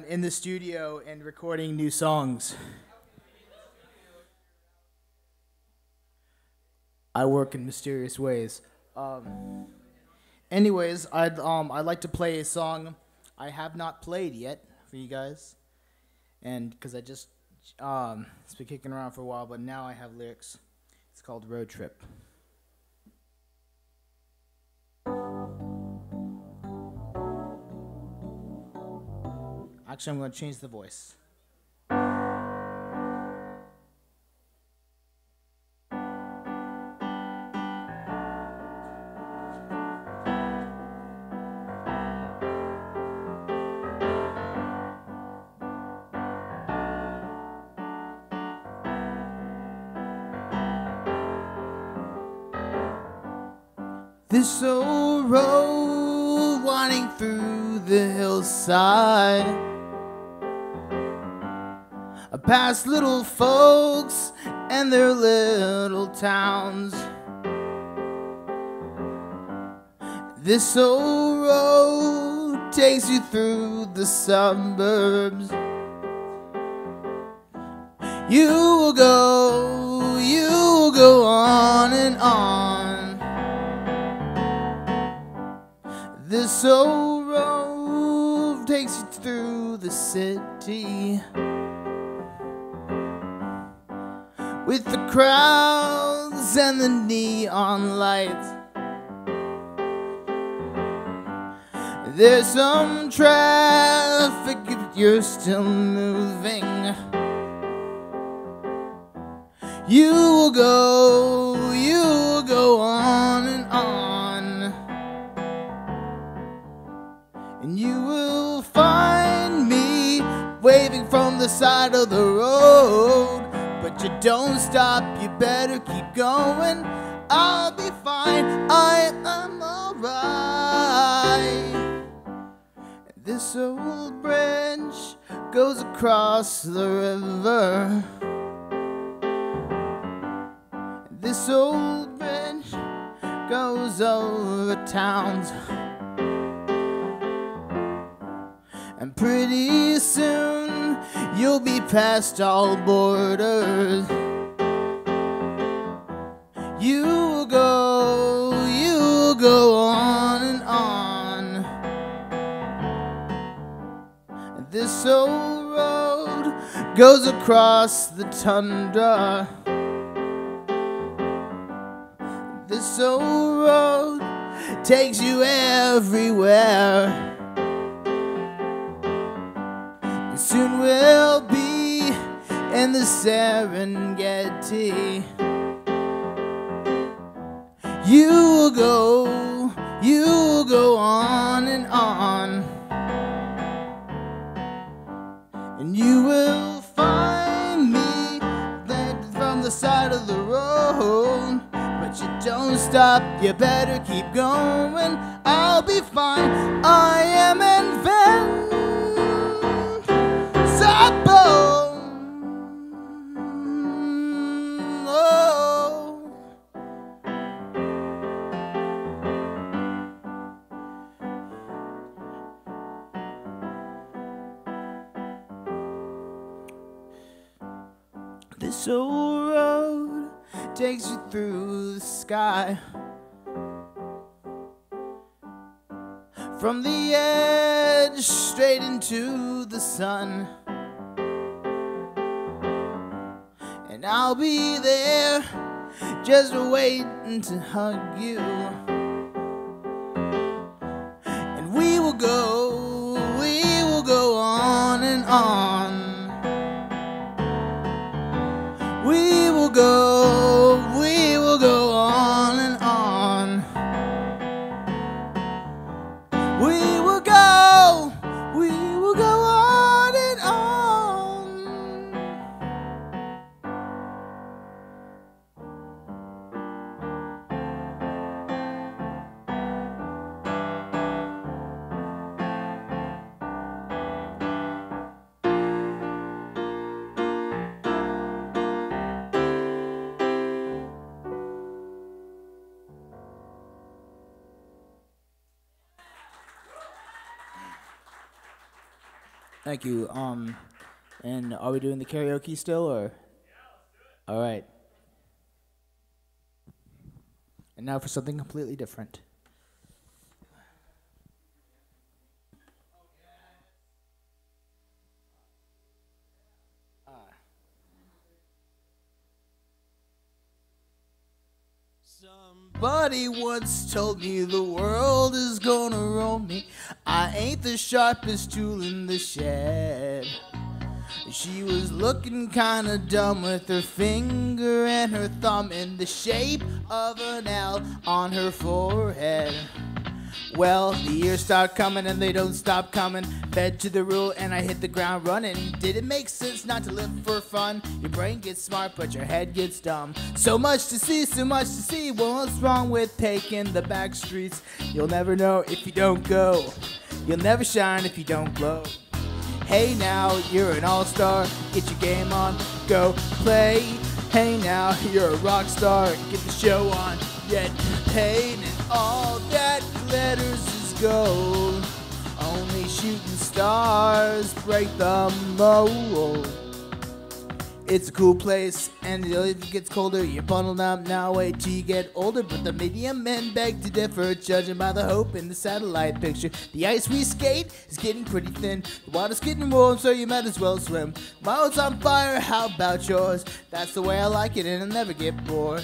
in the studio and recording new songs. I work in mysterious ways. Anyways, I'd like to play a song I have not played yet for you guys, and because I just it's been kicking around for a while, but now I have lyrics. It's called Road Trip. Actually, I'm going to change the voice. This old road winding through the hillside, past little folks and their little towns. This old road takes you through the suburbs. You will go on and on. This old road takes you through the city, with the crowds and the neon lights. There's some traffic if you're still moving. You will go on and on, and you will find me waving from the side of the road. But you don't stop, you better keep going. I'll be fine, I am alright. This old bridge goes across the river. This old bridge goes over towns, and pretty soon you'll be past all borders. You'll go on and on. This old road goes across the tundra. This old road takes you everywhere. And soon we'll be in the Serengeti. You'll go on and on. the road, but you don't stop, you better keep going. I'll be fine, I am invincible. This old road takes you through the sky, from the edge straight into the sun. And I'll be there just waiting to hug you. And we will go on and on. We will go on and on. We will go on and on. Thank you. And are we doing the karaoke still, or? All right. And now for something completely different. Somebody once told me the world is gonna roll me. I ain't the sharpest tool in the shed. She was looking kinda dumb with her finger and her thumb in the shape of an L on her forehead. Well, the years start coming and they don't stop coming. Fed to the rule and I hit the ground running. Did it make sense not to live for fun? Your brain gets smart but your head gets dumb. So much to see, so much to see. Well, what's wrong with taking the back streets? You'll never know if you don't go. You'll never shine if you don't glow. Hey now, you're an all-star. Get your game on, go play. Hey now, you're a rock star. Get the show on, get paid. And all that glitters is gold. Only shooting stars break the mold. It's a cool place, and if it gets colder, you're bundled up now. Wait till you get older, but the medium men beg to differ, judging by the hope in the satellite picture. The ice we skate is getting pretty thin. The water's getting warm, so you might as well swim. My boat's on fire, how about yours? That's the way I like it, and I'll never get bored.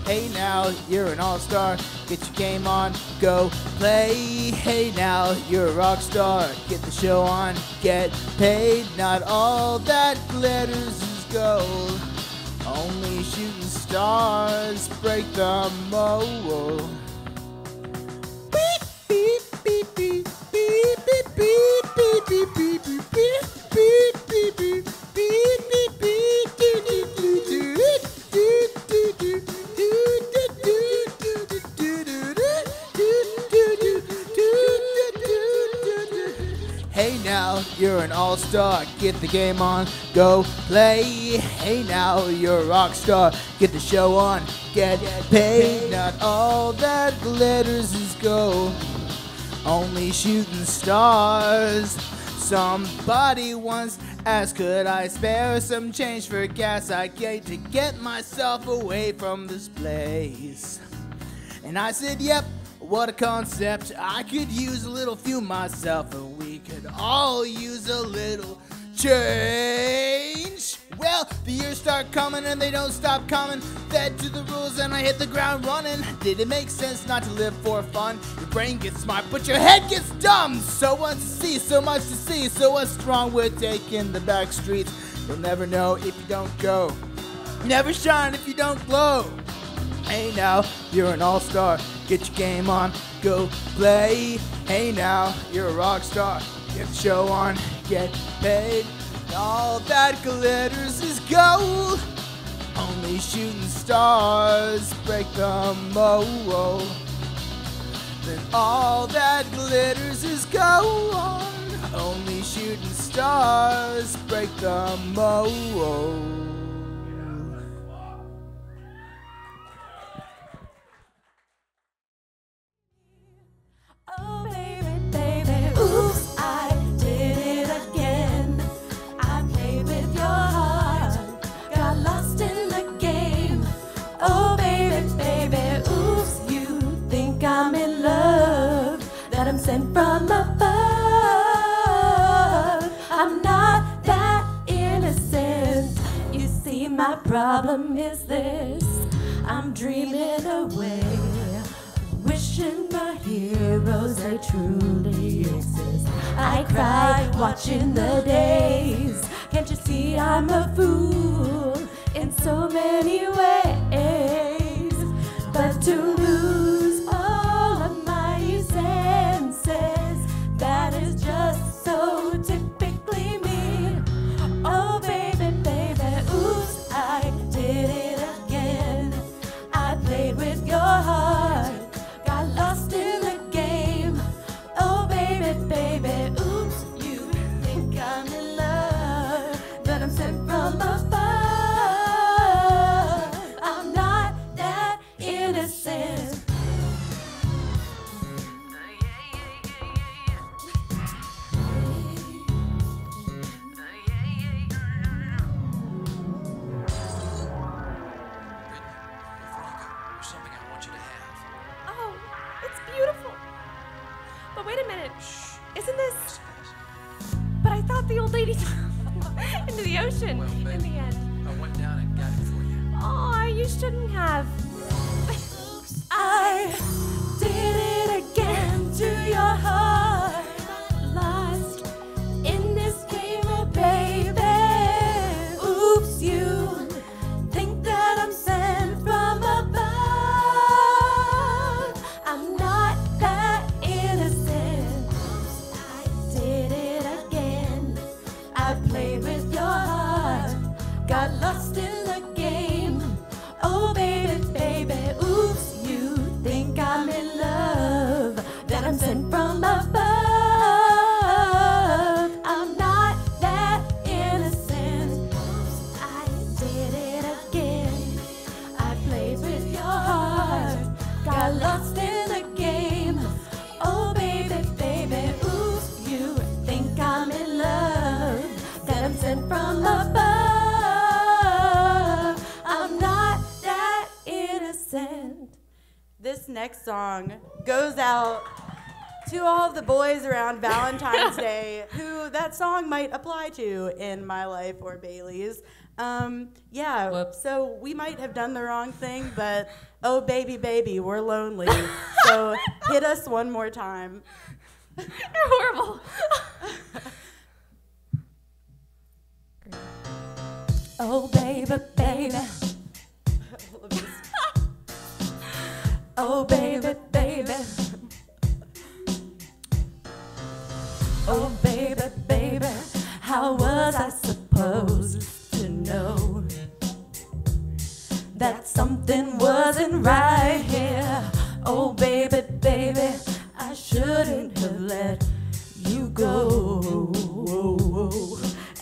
Hey now, you're an all-star. Get your game on, go play. Hey now, you're a rock star. Get the show on, get paid. Not all that glitters is gold. Only shooting stars break the mold. Beep, beep, beep, beep, beep, beep, beep, beep, beep, beep, beep, beep, beep, beep, beep, beep, beep, Hey now, you're an all-star. Get the game on, go play. Hey now, you're a rock star. Get the show on, get paid. Not all that glitters is gold. Only shooting stars. Somebody once asked, could I spare some change for gas? I came to get myself away from this place. And I said, yep, what a concept. I could use a little fuel myself, and we could all use a little change. Well, the years start coming and they don't stop coming. Fed to the rules and I hit the ground running. Did it make sense not to live for fun? Your brain gets smart but your head gets dumb. So much to see, so much to see. So what's wrong with taking the back streets? You'll never know if you don't go. Never shine if you don't glow. Hey now, you're an all-star. Get your game on, go play. Hey now, you're a rock star. Get the show on, get paid. All that glitters is gold. Only shooting stars break the mold. Then all that glitters is gold. Only shooting stars break the mold. Oh baby, baby, oops, I did it again. I played with your heart, got lost in the game. Oh baby, baby, oops, you think I'm in love, that I'm sent from above. I'm not that innocent. You see, my problem is this: I'm dreaming away, wishing my heroes they truly exist. I cry watching the days. Can't you see I'm a fool in so many ways? But to lose all of my senses, that is just so typically me. Oh baby, baby, oops, I did it again. I played with your heart, got lost in the game. Oh baby, baby, oops, you think I'm in love, that I'm sent from above. I'm not that innocent. Something I want you to have. Oh, it's beautiful. But wait a minute. Isn't this... But I thought the old lady into the ocean in the end. I went down and got it for you. Oh, you shouldn't have. I did it again to your heart, lost in this game, oh baby. Oops, you think that I'm sent from above. I'm not that innocent. I did it again. I played with your heart, got lost in the game. Oh baby, baby, oops, you think I'm in love, that I'm sent from above. I'm not that innocent. I did it again. I played with your heart, got lost in the game. Oh baby, baby, oops, you think I'm in love, that I'm sent from above. I'm not that innocent. This next song goes out to all of the boys around Valentine's Day who that song might apply to in my life or Bailey's. So we might have done the wrong thing, but oh baby, baby, we're lonely. So hit us one more time. You're horrible. Oh baby, baby. Oh baby, baby. Oh baby, baby. How was I supposed to know that something wasn't right here? Oh baby, baby, I shouldn't have let you go.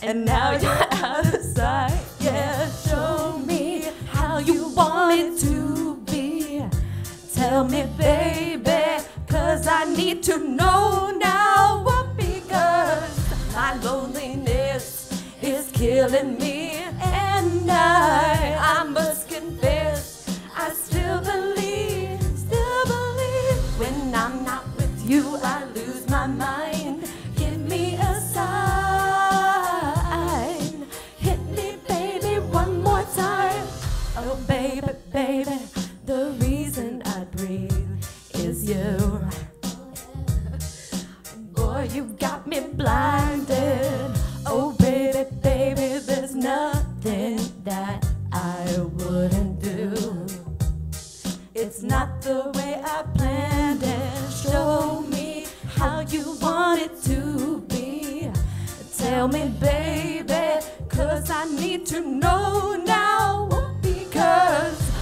And now you're out of sight. Yeah, show me how you want it to be. Tell me, baby, 'cause I need to know now. Because my loneliness is killing me, and I must confess, I still believe, when I'm not with you, I lose my mind. Give me a sign, hit me, baby, one more time. Oh, baby, baby, the reason I breathe is you. Boy, you got me blinded. Oh, baby, baby, there's nothing that I wouldn't do. It's not the way I planned it. Show me how you want it to be. Tell me, baby, 'cause I need to know now. Because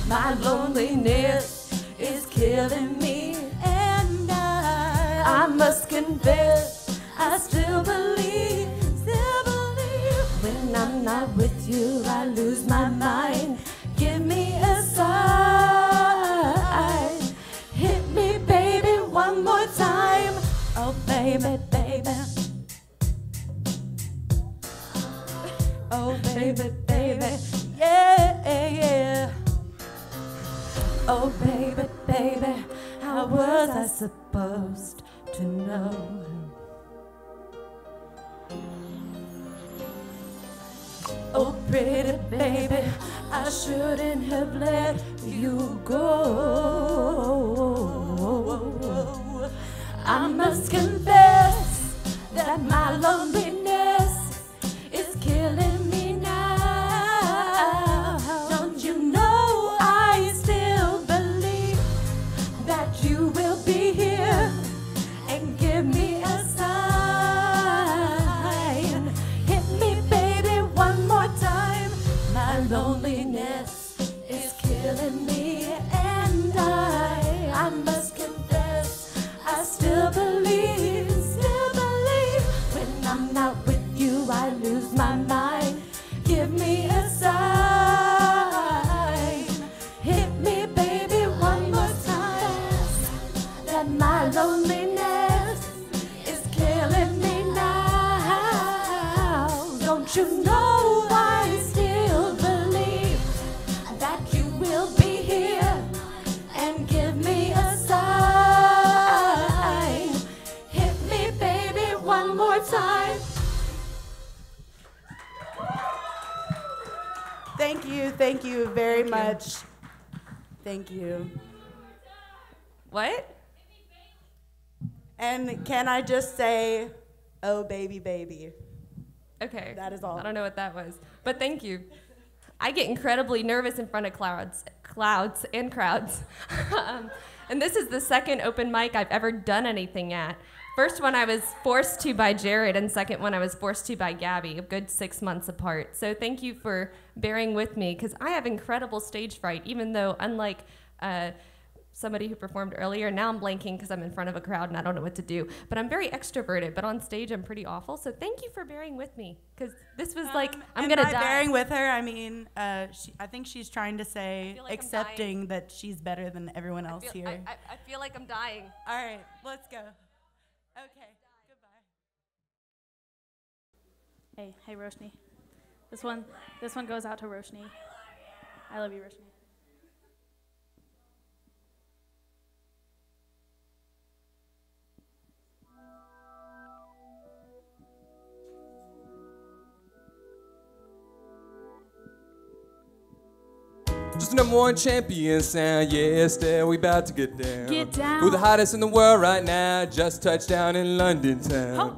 My loneliness is killing me, and I must confess, I still believe. When I'm not with you, I lose my mind. Give me a sign. Hit me, baby, one more time. Oh, baby, baby. Oh, baby, baby. Yeah, yeah. Oh, baby, baby. How was I supposed to know? Oh, pretty baby, I shouldn't have let you go. I must confess that my loneliness is killing me now. Don't you know I still believe that you will be here and give me a sign. Hit me, baby, one more time. My loneliness is killing me, and I must confess, I still believe. When I'm not with you, I lose my mind. Give me a sign. Hit me, baby, one more time. That my loneliness is killing me now. Don't you know I still believe that you will be here and give me a sign. Hit me, baby, one more time. Thank you very much. Thank you. What? And can I just say, oh, baby, baby. Okay. That is all. I don't know what that was, but thank you. I get incredibly nervous in front of clouds and crowds. And this is the second open mic I've ever done anything at. First one I was forced to by Jared, and second one I was forced to by Gabby, a good 6 months apart. So thank you for bearing with me, because I have incredible stage fright, even though unlike somebody who performed earlier, now I'm blanking because I'm in front of a crowd and I don't know what to do. But I'm very extroverted, but on stage I'm pretty awful. So thank you for bearing with me, because this was like, I'm going to die. Bearing with her, I mean, I think she's trying to say, like accepting that she's better than everyone else here. I feel like I'm dying. All right, let's go. Okay, goodbye. Hey, Roshni. This one goes out to Roshni. I love you, Roshni. Just the #1 champion sound, yeah, still we about to get down. Get down. Who the hottest in the world right now, just touched down in London town.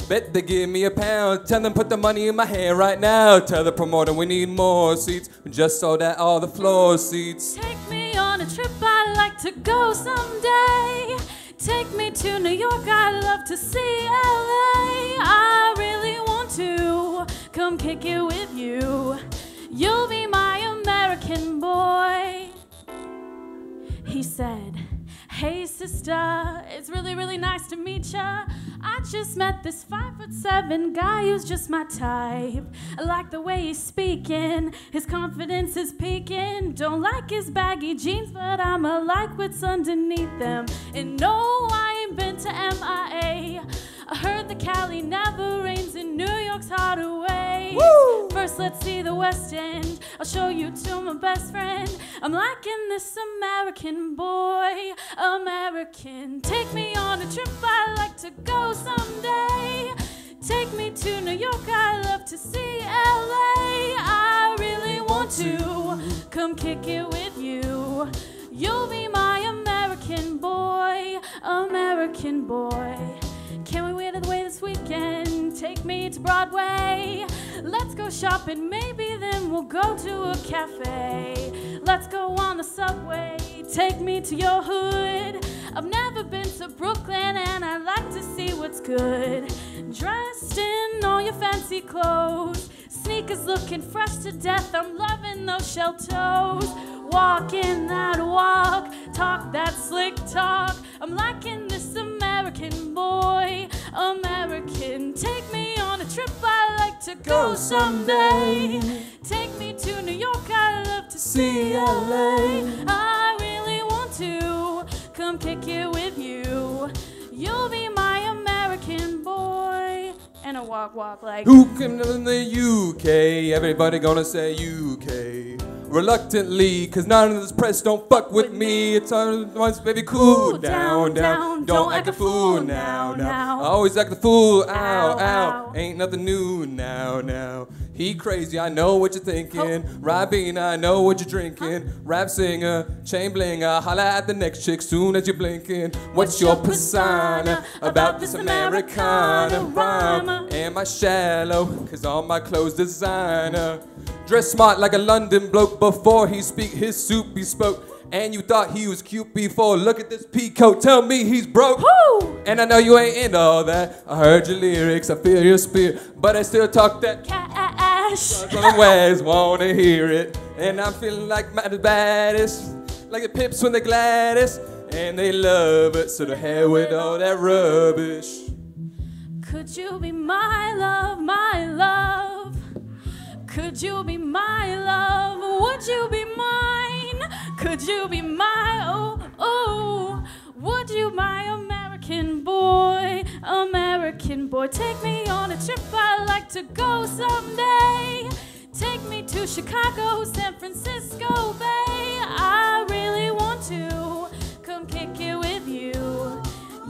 Bet they give me a pound, tell them put the money in my hand right now. Tell the promoter we need more seats, we just sold out all the floor seats. Take me on a trip, I'd like to go someday. Take me to New York, I'd love to see LA. I really want to come kick it with you. You'll be my American boy. He said, hey sister, it's really, really nice to meet ya. I just met this 5'7" guy who's just my type. I like the way he's speaking, his confidence is peaking. Don't like his baggy jeans, but I'ma like what's underneath them. And no, I ain't been to MIA. I heard the Cali never rains and New York's harder ways. Woo! First, let's see the West End. I'll show you to my best friend. I'm liking this American boy, American. Take me on a trip, I'd like to go someday. Take me to New York, I'd love to see LA. I really want to come kick it with you. You'll be my American boy, American boy. Can't we wait away this weekend? Take me to Broadway. Let's go shopping, maybe then we'll go to a cafe. Let's go on the subway, take me to your hood. I've never been to Brooklyn and I'd like to see what's good. Dressed in all your fancy clothes, sneakers looking fresh to death. I'm loving those shell toes. walking that walk, talk that slick talk. I'm liking this American boy, American. Take me on a trip, I'd like to go someday. Take me to New York, I'd love to see LA. I really want to come kick it with you. You'll be my American boy. And a walk like. Who can in the UK? Everybody gonna say UK. Reluctantly, cause none of this press don't fuck with me. It's all once, baby, cool down. Don't act a fool now. I always act the fool, ow. Ain't nothing new now. He crazy, I know what you're thinking. Ribena, I know what you're drinking. Rap singer, chain blinger, holla at the next chick soon as you're blinking. What's your persona about this Americana rhyme? Am I shallow? Cause all my clothes designer. Dress smart like a London bloke. Before he speak his soup he spoke. And you thought he was cute before. Look at this peacoat, tell me he's broke. Woo! And I know you ain't into all that. I heard your lyrics, I feel your spirit, but I still talk that cash. Some ways wanna hear it. And I'm feeling like my baddest, like the Pips when they Gladys. And they love it, so the hell with all that rubbish. Could you be my love, my love? Could you be my love? Would you be mine? Could you be my, oh, would you my American boy, American boy? Take me on a trip, I'd like to go someday. Take me to Chicago, San Francisco Bay. I really want to come kick it with you.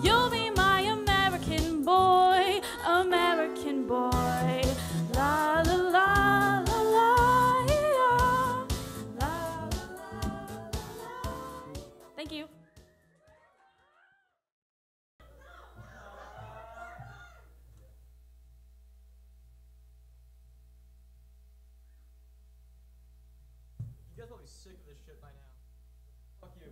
You'll be my American boy, American boy. La la la la la, yeah. La la la. Thank you. You guys probably sick of this shit by now. Fuck you.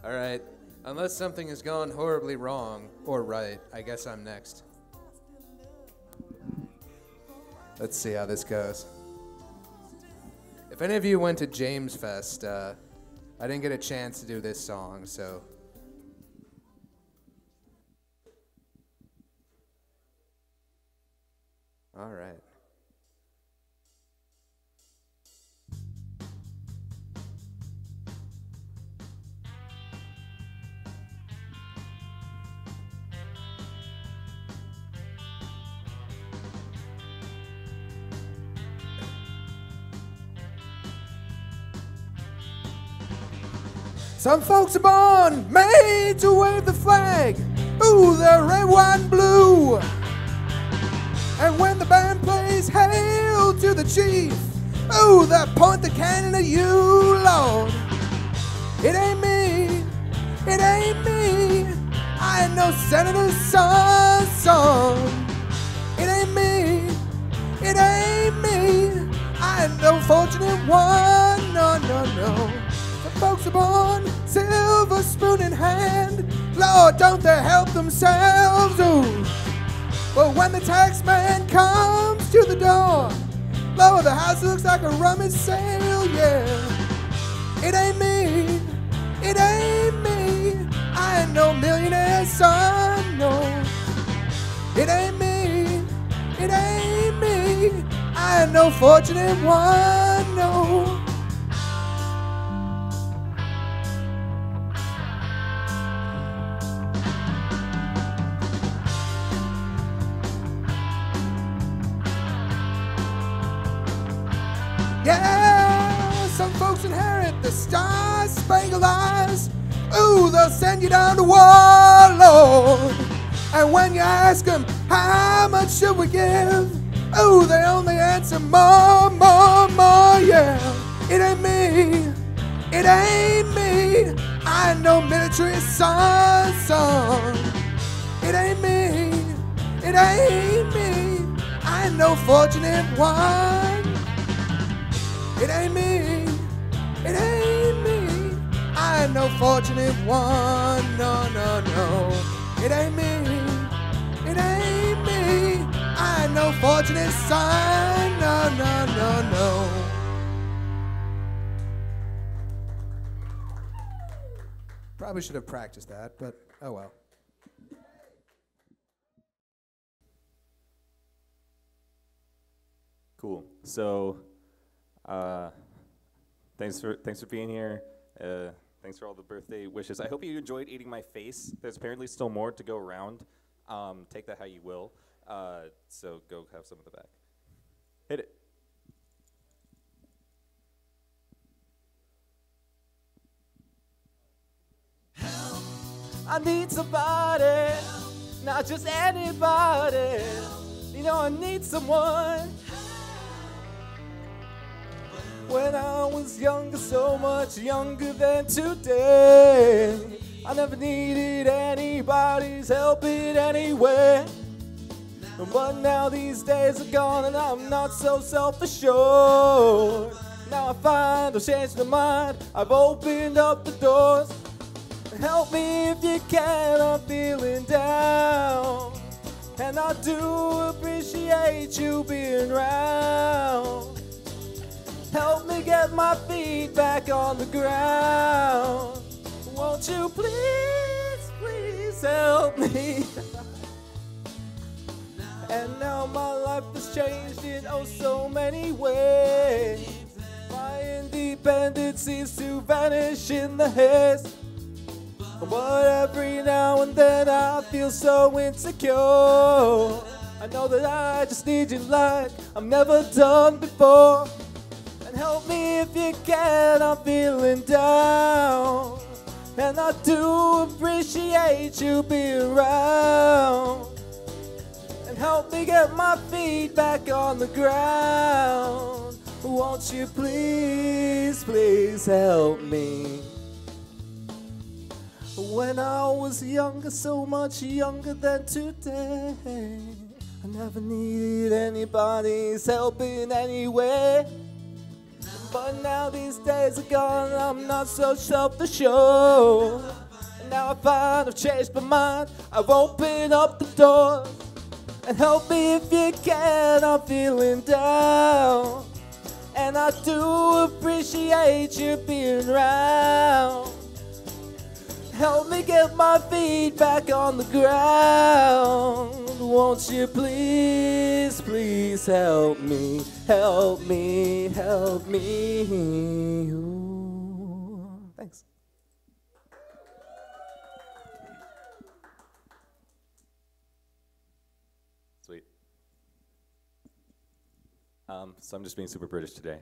All right. Unless something has gone horribly wrong or right, I guess I'm next. Let's see how this goes. If any of you went to James Fest, I didn't get a chance to do this song, so. All right. Some folks are born, made to wave the flag. Ooh, the red, white, and blue. And when the band plays Hail to the Chief, ooh, they point the cannon at you, Lord. It ain't me, it ain't me. I ain't no senator's son. It ain't me, it ain't me. I ain't no fortunate one, no, no, no. Folks are born, silver spoon in hand. Lord, don't they help themselves, ooh. But when the tax man comes to the door, Lord, the house looks like a rummage sale, yeah. It ain't me, it ain't me. I ain't no millionaire son, no. It ain't me, it ain't me. I ain't no fortunate one, no. Yeah, some folks inherit the star-spangled eyes. Ooh, they'll send you down to war, Lord. And when you ask them, how much should we give? Ooh, they only answer more, more, more, yeah. It ain't me, it ain't me. I ain't no military son. It ain't me, it ain't me. I ain't no fortunate one. It ain't me, it ain't me. I ain't no fortunate one, no, no, no. It ain't me, it ain't me. I ain't no fortunate son, no, no, no, no. Probably should have practiced that, but oh well. Cool. So, thanks for being here. Thanks for all the birthday wishes. I hope you enjoyed eating my face. There's apparently still more to go around. Take that how you will. So go have some of the back. Hit it. Help. I need somebody, not just anybody. You know I need someone. When I was younger, so much younger than today, I never needed anybody's help in any way. But now these days are gone and I'm not so self-assured. Now I find I've changed my mind, I've opened up the doors. Help me if you can, I'm feeling down. And I do appreciate you being around. Help me get my feet back on the ground. Won't you please, please help me? And now my life has changed in oh so many ways. My independence seems to vanish in the haze. But every now and then I feel so insecure. I know that I just need you like I've never done before. Help me if you can, I'm feeling down. And I do appreciate you being around. And help me get my feet back on the ground. Won't you please, please help me? When I was younger, so much younger than today, I never needed anybody's help in any way. But now these days are gone, I'm not so self-assured. And now I find I've changed my mind, I've opened up the door. And help me if you can, I'm feeling down. And I do appreciate you being around. Help me get my feet back on the ground. Won't you please, please help me, help me, help me. Ooh. Thanks. Sweet. So I'm just being super British today.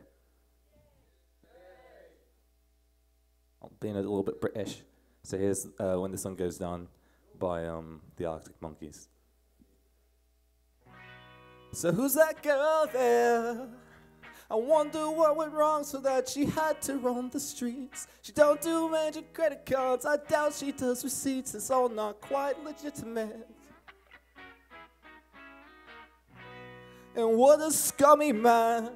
I'm being a little bit British. So here's When the Sun Goes Down by the Arctic Monkeys. So who's that girl there? I wonder what went wrong so that she had to roam the streets. She don't do major credit cards, I doubt she does receipts. It's all not quite legitimate. And what a scummy man.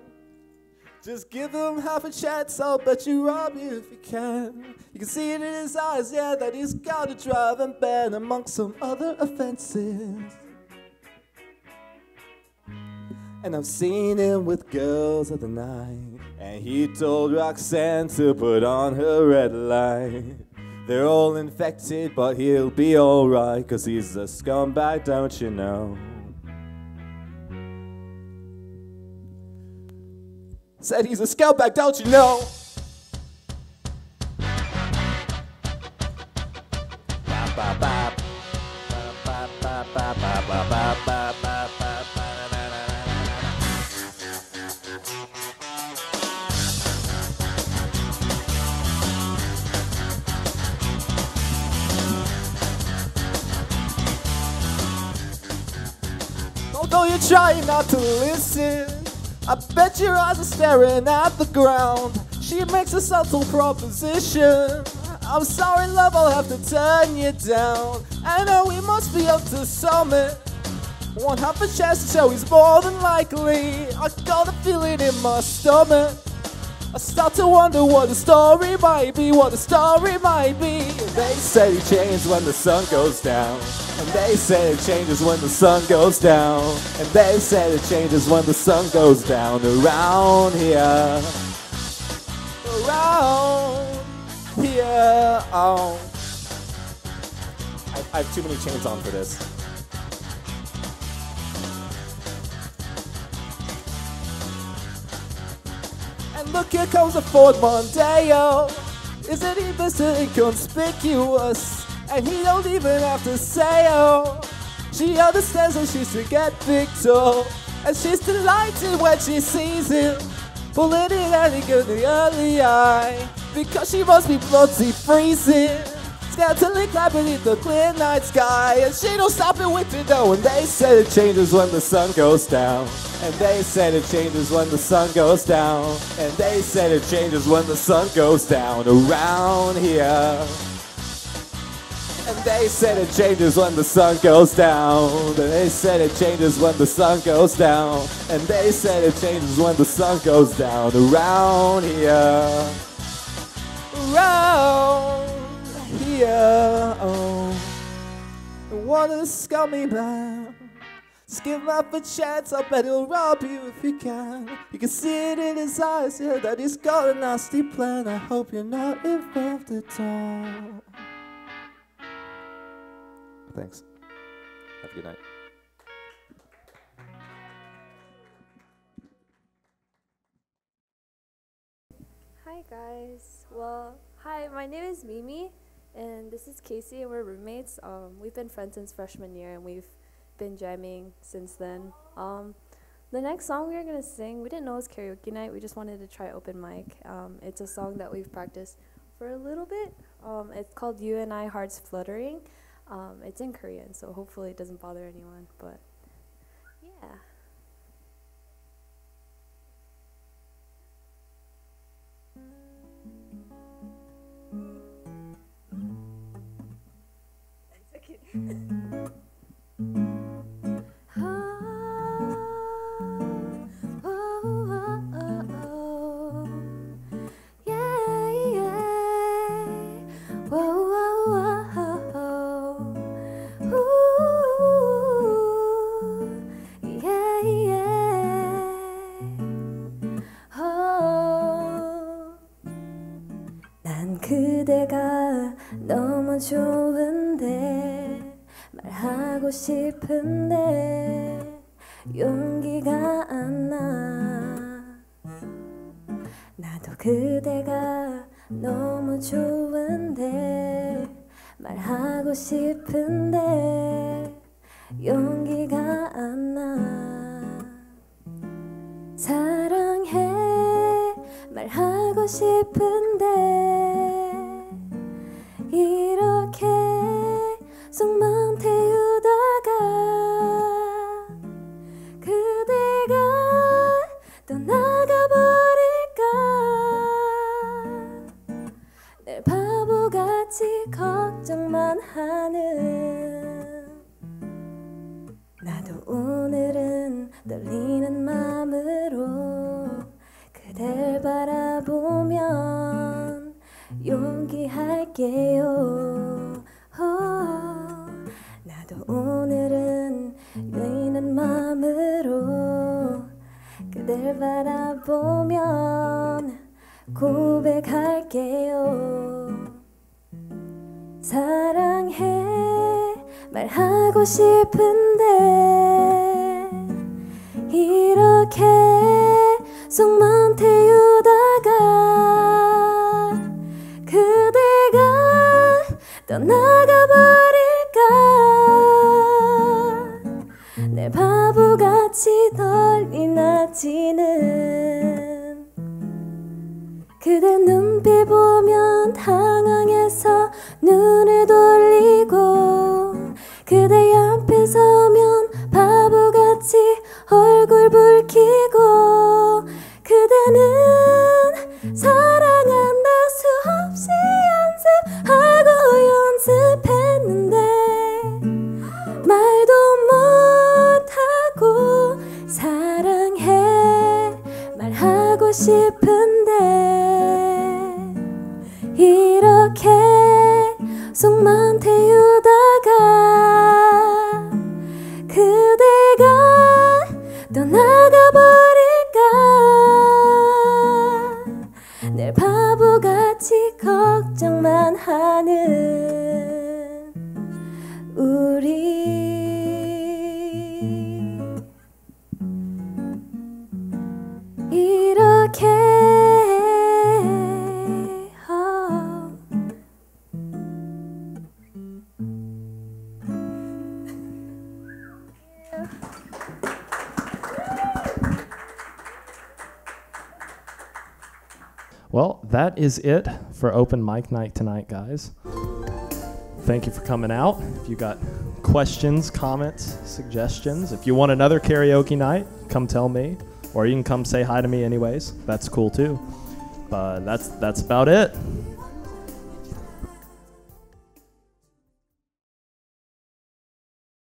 Just give him half a chance, I'll bet you rob you if you can. You can see it in his eyes, yeah, that he's got a driving ban amongst some other offenses. And I've seen him with girls of the night, and he told Roxanne to put on her red light. They're all infected, but he'll be alright, 'cause he's a scumbag, don't you know? Said he's a scumbag, don't you know? Although you're trying not to listen, I bet your eyes are staring at the ground. She makes a subtle proposition. I'm sorry, love, I'll have to turn you down. I know we must be up to something. Won't have a chance to show he's more than likely. I got a feeling in my stomach. I start to wonder what the story might be, what the story might be. They say he changed when the sun goes down. And they say it changes when the sun goes down. And they say it changes when the sun goes down around here. Around here. Oh. I have too many chains on for this. And look, here comes a Ford Mondeo. Isn't he Mr. Inconspicuous? And he don't even have to say oh. She understands that she's to get picked up. And she's delighted when she sees him pulling it at her in the early eye. Because she must be bloody freezing, scantily clapping in the clear night sky. And she don't stop in winter though. And they said it changes when the sun goes down. And they said it changes when the sun goes down. And they said it changes when the sun goes down around here. And they said it changes when the sun goes down. And they said it changes when the sun goes down. And they said it changes when the sun goes down around here. Around here. Oh. What a scummy man. Just give him half a chance, I bet he'll rob you if he can. You can see it in his eyes, yeah, that he's got a nasty plan. I hope you're not involved at all. Thanks. Have a good night. Hi guys. Well, hi, my name is Mimi and this is Casey and we're roommates. We've been friends since freshman year and we've been jamming since then. The next song we are going to sing, we didn't know it was karaoke night, we just wanted to try open mic. It's a song that we've practiced for a little bit. It's called You and I Hearts Fluttering. It's in Korean, so hopefully it doesn't bother anyone, but yeah. 그대가 너무 좋은데 말하고 싶은데 용기가 안 나. 나도 그대가 너무 좋은데 말하고 싶은데 용기가 안 나. 사랑해 말하고 싶은데 이렇게 속만 태우다가 그대가 떠나가버릴까. 늘 바보같이 걱정만 하는. 나도 오늘은 떨리는 맘으로 그댈 바라보면 용기할게요. 나도 오늘은 떨리는 맘으로 그댈 바라보면 고백할게요. 사랑해 말하고 싶은데 이렇게 속만 태우다가 그대가 떠나가버릴까. 내 바보같이 떨리나지는 그대 눈빛 보면 당황해서 눈을 돌리고 그대 옆에 서면 바보같이 얼굴 붉히고 그대는 사랑한다 수없이 연습하고 연습했는데 말도 못하고 사랑해 말하고 싶은데 이렇게 속만 태우다가 그대가 떠나가버릴까. 늘 바보같이 걱정만 하는 우리. 이렇게 Well, that is it for open mic night tonight, guys. Thank you for coming out. If you got questions, comments, suggestions, if you want another karaoke night, come tell me, or you can come say hi to me anyways. That's cool too. But that's about it.